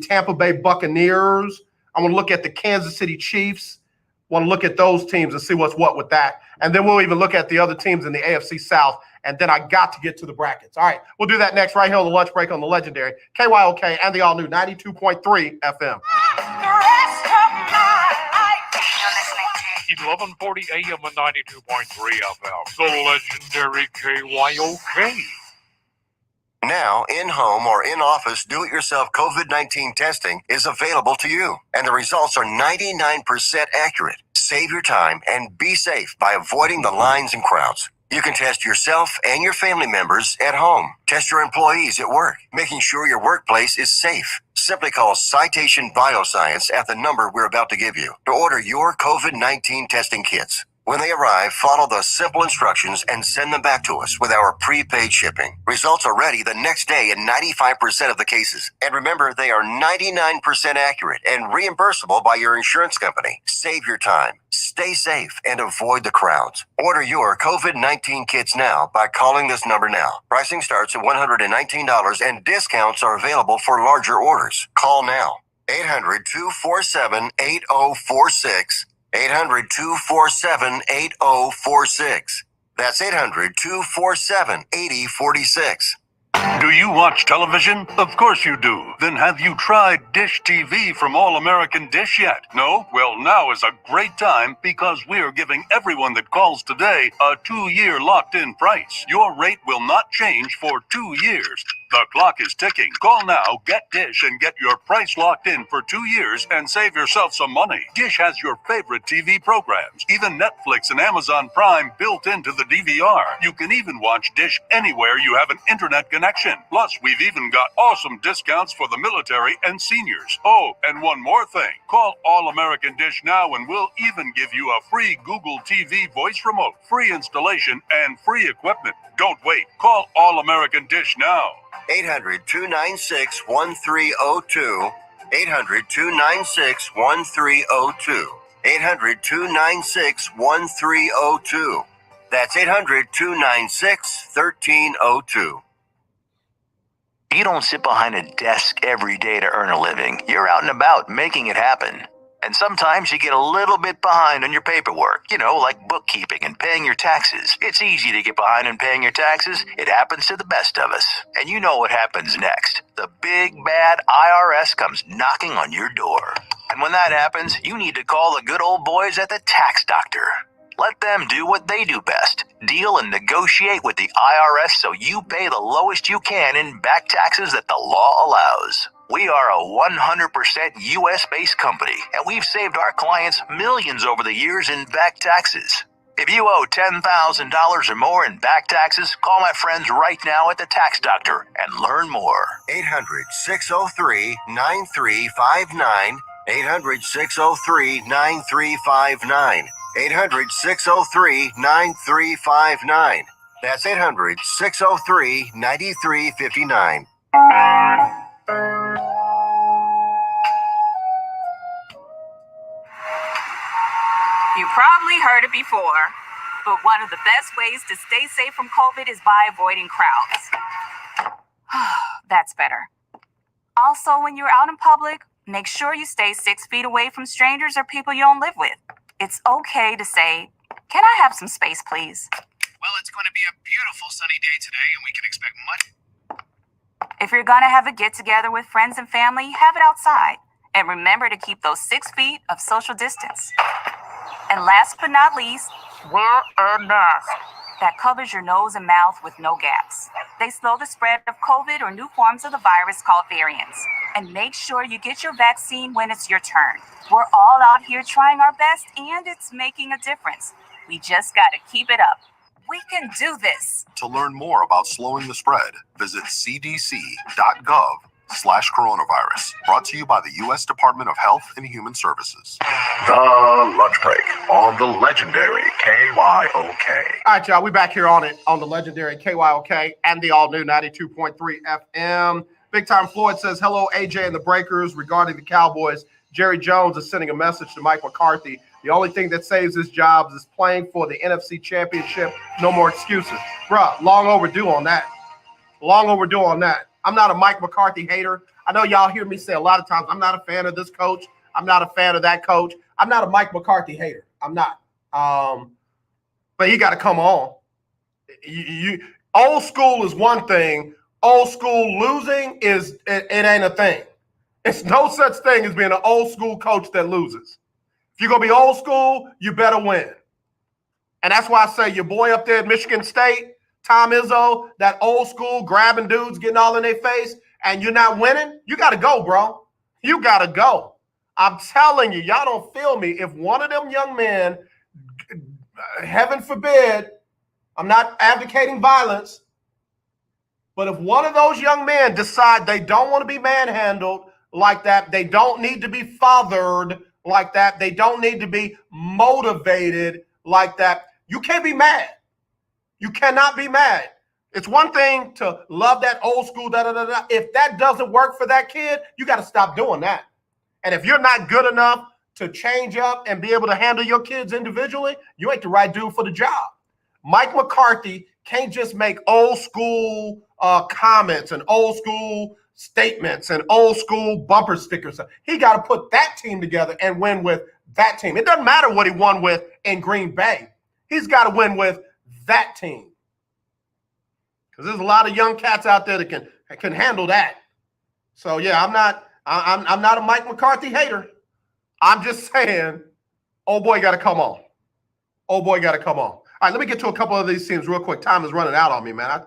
Tampa Bay Buccaneers. I want to look at the Kansas City Chiefs. Want to look at those teams and see what's what with that. And then we'll even look at the other teams in the AFC South. And then I got to get to the brackets. All right, we'll do that next right here on the lunch break on the legendary KYOK and the all-new 92.3 FM. The rest of my life. You're listening to 1140 AM and 92.3 FM. The legendary KYOK. Now, in-home or in-office do-it-yourself COVID-19 testing is available to you, and the results are 99% accurate. Save your time and be safe by avoiding the lines and crowds. You can test yourself and your family members at home. Test your employees at work, making sure your workplace is safe. Simply call Citation Bioscience at the number we're about to give you to order your COVID-19 testing kits. When they arrive, follow the simple instructions and send them back to us with our prepaid shipping. Results are ready the next day in 95% of the cases. And remember, they are 99% accurate and reimbursable by your insurance company. Save your time, stay safe, and avoid the crowds. Order your COVID-19 kits now by calling this number now. Pricing starts at $119 and discounts are available for larger orders. Call now. 800-247-8046. 800-247-8046. That's 800-247-8046. Do you watch television? Of course you do. Then have you tried Dish TV from All American Dish yet? No? Well, now is a great time because we're giving everyone that calls today a 2-year locked-in price. Your rate will not change for 2 years. The clock is ticking. Call now, get Dish, and get your price locked in for 2 years and save yourself some money. Dish has your favorite TV programs, even Netflix and Amazon Prime built into the DVR. You can even watch Dish anywhere you have an internet connection. Plus, we've even got awesome discounts for the military and seniors. Oh, and one more thing. Call All American Dish now and we'll even give you a free Google TV voice remote, free installation, and free equipment. Don't wait. Call All American Dish now. 800-296-1302. 800-296-1302. 800-296-1302. That's 800-296-1302. You don't sit behind a desk every day to earn a living. You're out and about making it happen. And sometimes you get a little bit behind on your paperwork, like bookkeeping and paying your taxes. It's easy to get behind on paying your taxes. It happens to the best of us. And you know what happens next. The big bad IRS comes knocking on your door. And when that happens, you need to call the good old boys at the Tax Doctor. Let them do what they do best. Deal and negotiate with the IRS so you pay the lowest you can in back taxes that the law allows. We are a 100% U.S.-based company, and we've saved our clients millions over the years in back taxes. If you owe $10,000 or more in back taxes, call my friends right now at the Tax Doctor and learn more. 800-603-9359. 800-603-9359. 800-603-9359. That's 800-603-9359. You probably heard it before, but one of the best ways to stay safe from COVID is by avoiding crowds. That's better. Also, when you're out in public, make sure you stay 6 feet away from strangers or people you don't live with. It's okay to say, "Can I have some space, please?" Well, it's going to be a beautiful sunny day today, and we can expect much. If you're gonna have a get-together with friends and family, have it outside. And remember to keep those 6 feet of social distance. And last but not least, wear a mask that covers your nose and mouth with no gaps. They slow the spread of COVID or new forms of the virus called variants. And make sure you get your vaccine when it's your turn. We're all out here trying our best, and it's making a difference. We just gotta keep it up. We can do this. To learn more about slowing the spread, visit cdc.gov/coronavirus. Brought to you by the U.S. Department of Health and Human Services. The lunch break on the legendary KYOK. All right, y'all, we back here on the legendary KYOK and the all-new 92.3 FM. Big Time Floyd says, hello, AJ and the Breakers. Regarding the Cowboys, Jerry Jones is sending a message to Mike McCarthy. The only thing that saves his job is playing for the NFC Championship. No more excuses. Bruh, long overdue on that. Long overdue on that. I'm not a Mike McCarthy hater. I know y'all hear me say a lot of times, I'm not a fan of this coach. I'm not a fan of that coach. I'm not a Mike McCarthy hater. I'm not. But he got to come on. Old school is one thing. Old school losing it ain't a thing. It's no such thing as being an old school coach that loses. If you're going to be old school, you better win. And that's why I say your boy up there at Michigan State, Tom Izzo, that old school grabbing dudes, getting all in their face, and you're not winning, you got to go, bro. You got to go. I'm telling you, y'all don't feel me. If one of them young men, heaven forbid, I'm not advocating violence, but if one of those young men decide they don't want to be manhandled like that, they don't need to be fathered like that, they don't need to be motivated like that, you can't be mad. You cannot be mad. It's one thing to love that old school, da-da-da-da. If that doesn't work for that kid, you got to stop doing that. And if you're not good enough to change up and be able to handle your kids individually, you ain't the right dude for the job. Mike McCarthy can't just make old school comments and old school statements and old school bumper stickers. He got to put that team together and win with that team. It doesn't matter what he won with in Green Bay. He's got to win with that team. Because there's a lot of young cats out there that can handle that. So yeah, I'm not a Mike McCarthy hater. I'm just saying, old boy got to come on. Old boy got to come on. All right, let me get to a couple of these teams real quick. Time is running out on me, man.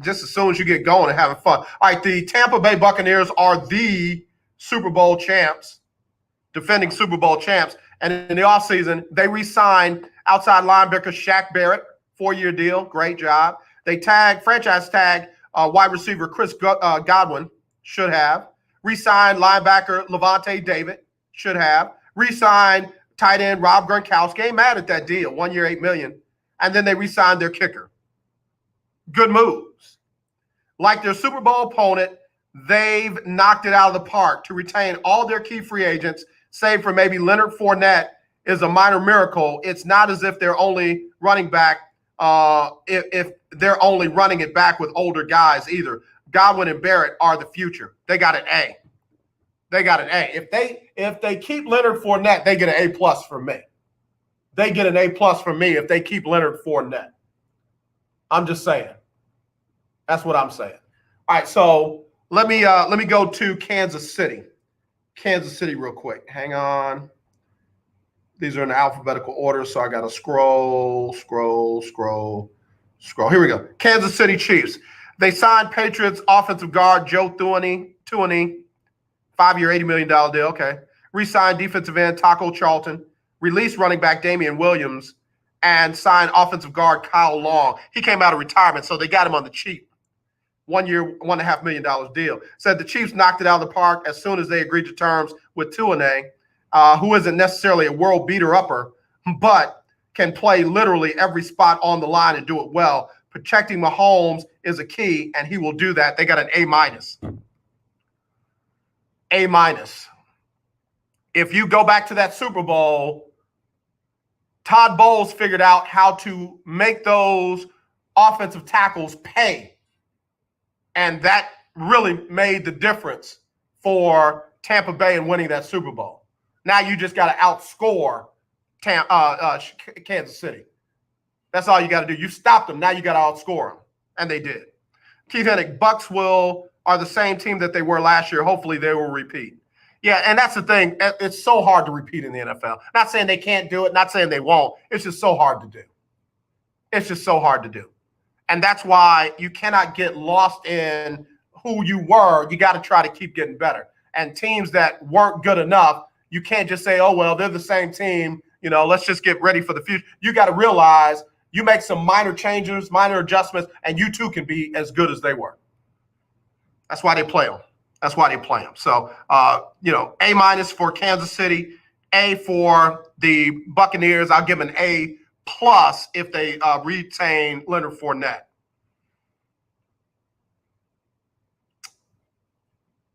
just as soon as you get going and having fun. All right, the Tampa Bay Buccaneers are the Super Bowl champs, defending Super Bowl champs. And in the offseason, they re-signed outside linebacker Shaq Barrett, 4-year deal. Great job. They franchise tag wide receiver Chris Godwin, should have. Re-signed linebacker Levante David, should have. Re-signed tight end Rob Gronkowski. Ain't mad at that deal, 1 year, $8 million. And then they re-signed their kicker. Good moves. Like their Super Bowl opponent, they've knocked it out of the park to retain all their key free agents, save for maybe Leonard Fournette is a minor miracle. It's not as if they're only running back, if they're only running it back with older guys either. Godwin and Barrett are the future. They got an A. They got an A. If they keep Leonard Fournette, they get an A+ from me. They get an A+ from me if they keep Leonard Fournette. I'm just saying. That's what I'm saying. All right, so let me go to Kansas City. Kansas City real quick. Hang on. These are in alphabetical order, so I got to scroll. Here we go. Kansas City Chiefs. They signed Patriots offensive guard Joe Thuney, 5-year, $80 million deal. Okay. Re-signed defensive end Taco Charlton. Released running back Damian Williams. And signed offensive guard Kyle Long. He came out of retirement, so they got him on the cheap. 1 year, $1.5 million deal. Said the Chiefs knocked it out of the park as soon as they agreed to terms with Tuane, who isn't necessarily a world beater-upper, but can play literally every spot on the line and do it well. Protecting Mahomes is a key, and he will do that. They got an A-. A-. If you go back to that Super Bowl, Todd Bowles figured out how to make those offensive tackles pay. And that really made the difference for Tampa Bay in winning that Super Bowl. Now you just got to outscore Kansas City. That's all you got to do. You stopped them. Now you got to outscore them. And they did. Keith Hennig, Bucks are the same team that they were last year. Hopefully they will repeat. Yeah, and that's the thing. It's so hard to repeat in the NFL. Not saying they can't do it, not saying they won't. It's just so hard to do. It's just so hard to do. And that's why you cannot get lost in who you were. You got to try to keep getting better. And teams that weren't good enough, you can't just say, oh, well, they're the same team. You know, let's just get ready for the future. You got to realize you make some minor changes, minor adjustments, and you too can be as good as they were. That's why they play them. That's why they play them. So, A- for Kansas City, A for the Buccaneers. I'll give an A+ if they retain Leonard Fournette.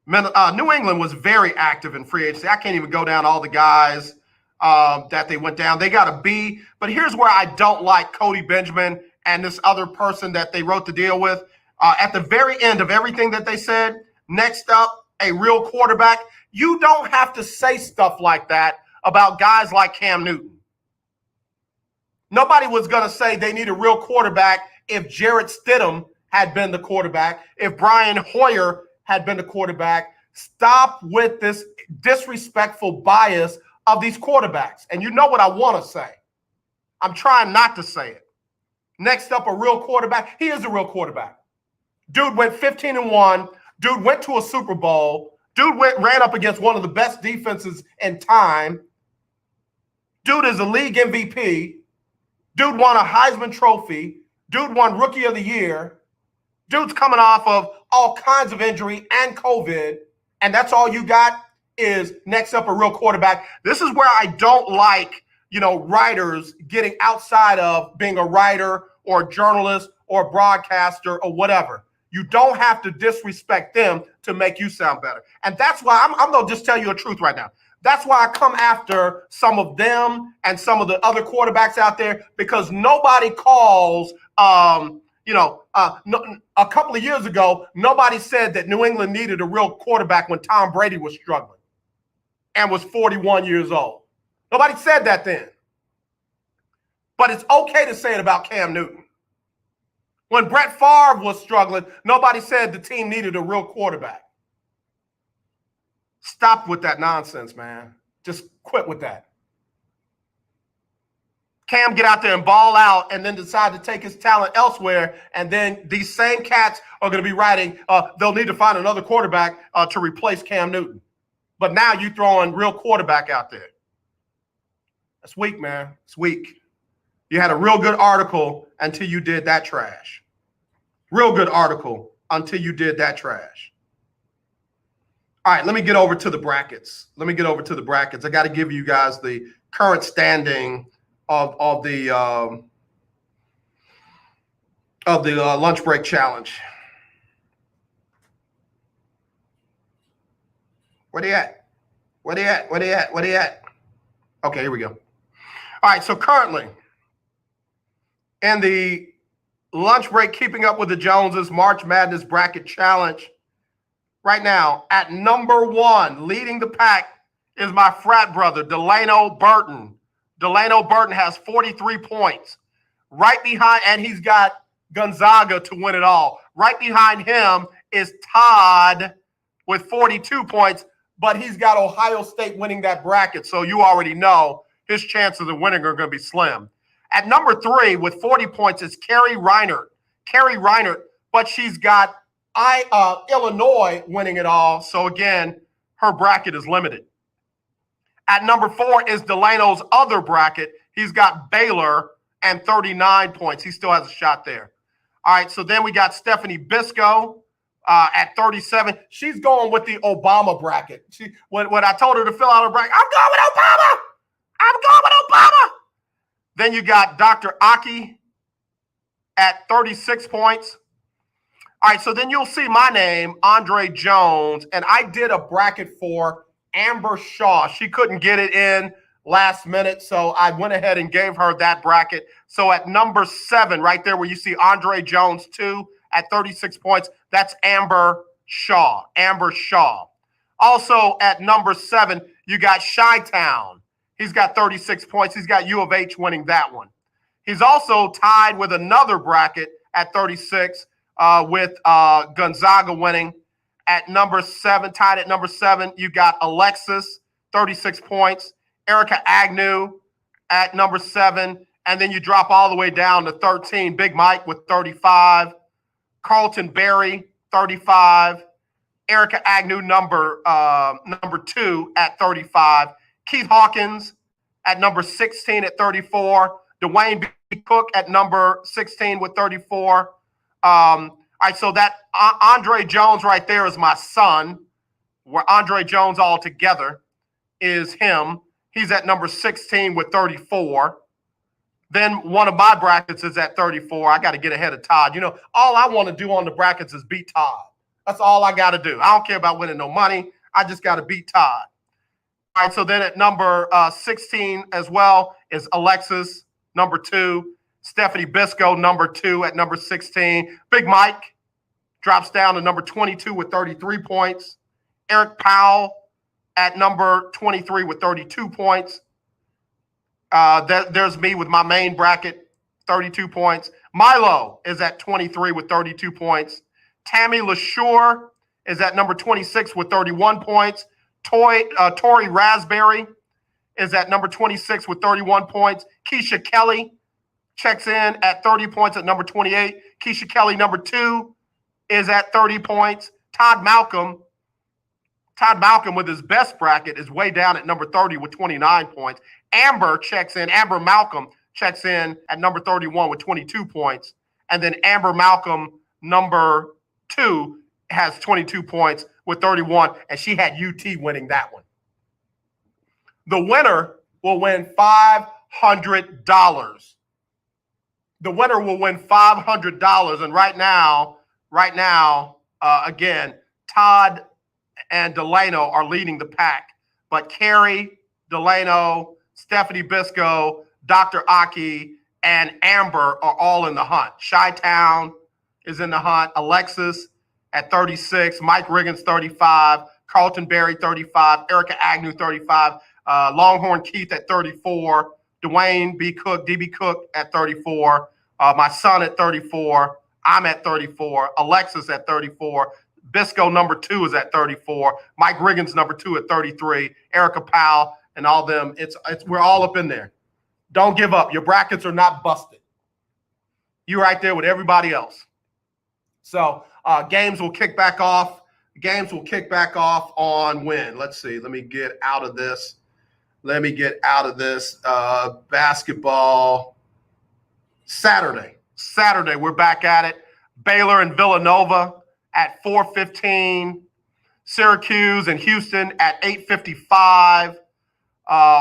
New England was very active in free agency. I can't even go down all the guys that they went down. They got a B. But here's where I don't like Cody Benjamin and this other person that they wrote the deal with. At the very end of everything that they said, next up, a real quarterback. You don't have to say stuff like that about guys like Cam Newton. Nobody was going to say they need a real quarterback if Jarrett Stidham had been the quarterback, if Brian Hoyer had been the quarterback. Stop with this disrespectful bias of these quarterbacks. And you know what I want to say. I'm trying not to say it. Next up, a real quarterback. He is a real quarterback. Dude went 15-1. Dude went to a Super Bowl. Dude ran up against one of the best defenses in time. Dude is a league MVP. Dude won a Heisman Trophy. Dude won Rookie of the Year. Dude's coming off of all kinds of injury and COVID, and that's all you got is next up a real quarterback. This is where I don't like, writers getting outside of being a writer or a journalist or a broadcaster or whatever. You don't have to disrespect them to make you sound better. And that's why I'm going to just tell you the truth right now. That's why I come after some of them and some of the other quarterbacks out there, because nobody calls, a couple of years ago, nobody said that New England needed a real quarterback when Tom Brady was struggling and was 41 years old. Nobody said that then. But it's okay to say it about Cam Newton. When Brett Favre was struggling, nobody said the team needed a real quarterback. Stop with that nonsense, man. Just quit with that. Cam get out there and ball out and then decide to take his talent elsewhere. And then these same cats are going to be writing, they'll need to find another quarterback to replace Cam Newton. But now you throwing real quarterback out there. That's weak, man. It's weak. You had a real good article until you did that trash. Real good article until you did that trash. All right, let me get over to the brackets. I got to give you guys the current standing of the lunch break challenge. Where they at? Okay, here we go. All right, so currently in the lunch break Keeping Up with the Joneses March Madness Bracket Challenge, right now at number 1, leading the pack is my frat brother, Delano Burton. Delano Burton has 43 points. Right behind, and he's got Gonzaga to win it all. Right behind him is Todd with 42 points, but he's got Ohio State winning that bracket, so you already know his chances of winning are going to be slim. At number 3 with 40 points is Carrie Reinert. But she's got Illinois winning it all, so again, her bracket is limited. At number 4 is Delano's other bracket. He's got Baylor and 39 points. He still has a shot there. All right, so then we got Stephanie Bisco at 37. She's going with the Obama bracket. When I told her to fill out her bracket, I'm going with Obama. Then you got Dr. Aki at 36 points. All right, so then you'll see my name, Andre Jones, and I did a bracket for Amber Shaw. She couldn't get it in last minute, so I went ahead and gave her that bracket. So at number 7, right there where you see Andre Jones 2 at 36 points, that's Amber Shaw. Also at number 7, you got Chi-Town. He's got 36 points. He's got U of H winning that one. He's also tied with another bracket at 36 with Gonzaga winning. At number 7, tied at number 7, you got Alexis, 36 points. Erica Agnew at number 7. And then you drop all the way down to 13. Big Mike with 35. Carlton Berry, 35. Erica Agnew, number 2 at 35. Keith Hawkins at number 16 at 34. Dwayne B. Cook at number 16 with 34. All right, so that Andre Jones right there is my son, where Andre Jones altogether is him. He's at number 16 with 34. Then one of my brackets is at 34. I got to get ahead of Todd. You know, all I want to do on the brackets is beat Todd. That's all I got to do. I don't care about winning no money. I just got to beat Todd. All right, so then at number 16 as well is Alexis, number 2. Stephanie Bisco, number 2 at number 16. Big Mike drops down to number 22 with 33 points. Eric Powell at number 23 with 32 points. There's me with my main bracket, 32 points. Milo is at 23 with 32 points. Tammy LaSure is at number 26 with 31 points. Tori Raspberry is at number 26 with 31 points. Keisha Kelly checks in at 30 points at number 28. Keisha Kelly, number 2, is at 30 points. Todd Malcolm with his best bracket is way down at number 30 with 29 points. Amber Malcolm checks in at number 31 with 22 points. And then Amber Malcolm, number 2, has 22 points with 31, and she had UT winning that one. The winner will win $500. The winner will win $500. And right now, again, Todd and Delano are leading the pack. But Carrie, Delano, Stephanie Bisco, Dr. Aki, and Amber are all in the hunt. Chi-Town is in the hunt. Alexis at 36. Mike Riggins, 35. Carlton Berry, 35. Erica Agnew, 35. Longhorn Keith at 34. Dwayne B. Cook, DB Cook at 34. My son at 34. I'm at 34. Alexis at 34. Bisco, number 2, is at 34. Mike Riggins, number 2, at 33. Erica Powell and all them. We're all up in there. Don't give up. Your brackets are not busted. You're right there with everybody else. So games will kick back off. Games will kick back off on when? Let's see. Let me get out of this. Basketball. Saturday, we're back at it. Baylor and Villanova at 4:15. Syracuse and Houston at 8:55.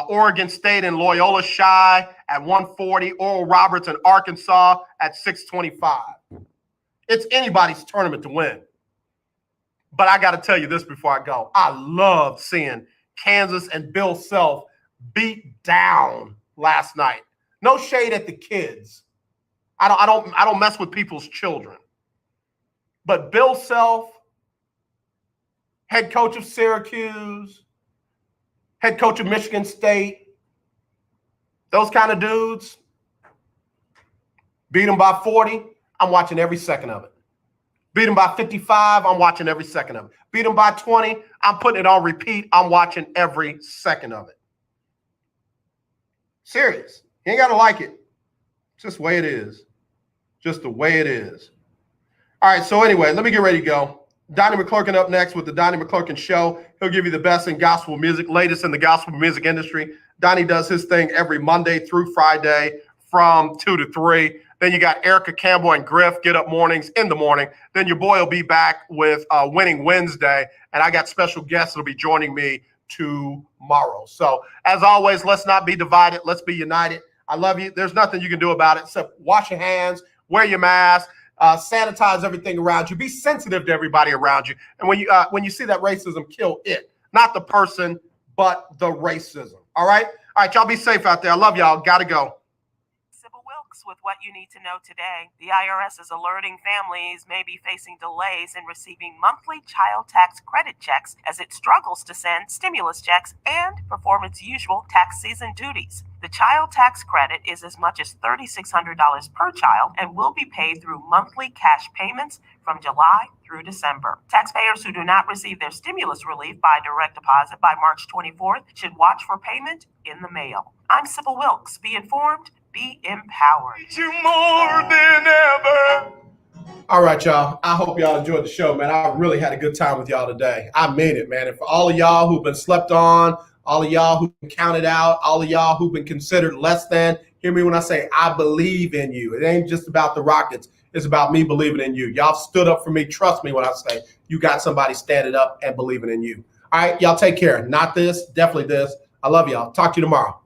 Oregon State and Loyola Chi at 1:40. Oral Roberts and Arkansas at 6:25. It's anybody's tournament to win. But I got to tell you this before I go. I love seeing Kansas and Bill Self beat down last night. No shade at the kids. I don't mess with people's children. But Bill Self, head coach of Syracuse, head coach of Michigan State, those kind of dudes, beat them by 40, I'm watching every second of it. Beat them by 55, I'm watching every second of it. Beat them by 20, I'm putting it on repeat. I'm watching every second of it. Serious. You ain't got to like it. It's just the way it is. Just the way it is. All right, so anyway, let me get ready to go. Donnie McClurkin up next with the Donnie McClurkin Show. He'll give you the best in gospel music, latest in the gospel music industry. Donnie does his thing every Monday through Friday from 2 to 3. Then you got Erica Campbell and Griff, Get Up Mornings in the morning. Then your boy will be back with Winning Wednesday. And I got special guests that will be joining me tomorrow. So as always, let's not be divided. Let's be united. I love you. There's nothing you can do about it except wash your hands, wear your mask, sanitize everything around you. Be sensitive to everybody around you. And when you see that racism, kill it. Not the person, but the racism. All right? All right, y'all be safe out there. I love y'all. Got to go. With what you need to know today. The IRS is alerting families may be facing delays in receiving monthly child tax credit checks as it struggles to send stimulus checks and perform its usual tax season duties. The child tax credit is as much as $3,600 per child and will be paid through monthly cash payments from July through December. Taxpayers who do not receive their stimulus relief by direct deposit by March 24th should watch for payment in the mail. I'm Sybil Wilkes. Be informed, be empowered. You more than ever. All right, y'all. I hope y'all enjoyed the show, man. I really had a good time with y'all today. I mean it, man. And for all of y'all who've been slept on, all of y'all who've been counted out, all of y'all who've been considered less than, hear me when I say I believe in you. It ain't just about the Rockets. It's about me believing in you. Y'all stood up for me. Trust me when I say you got somebody standing up and believing in you. All right, y'all take care. Not this, definitely this. I love y'all. Talk to you tomorrow.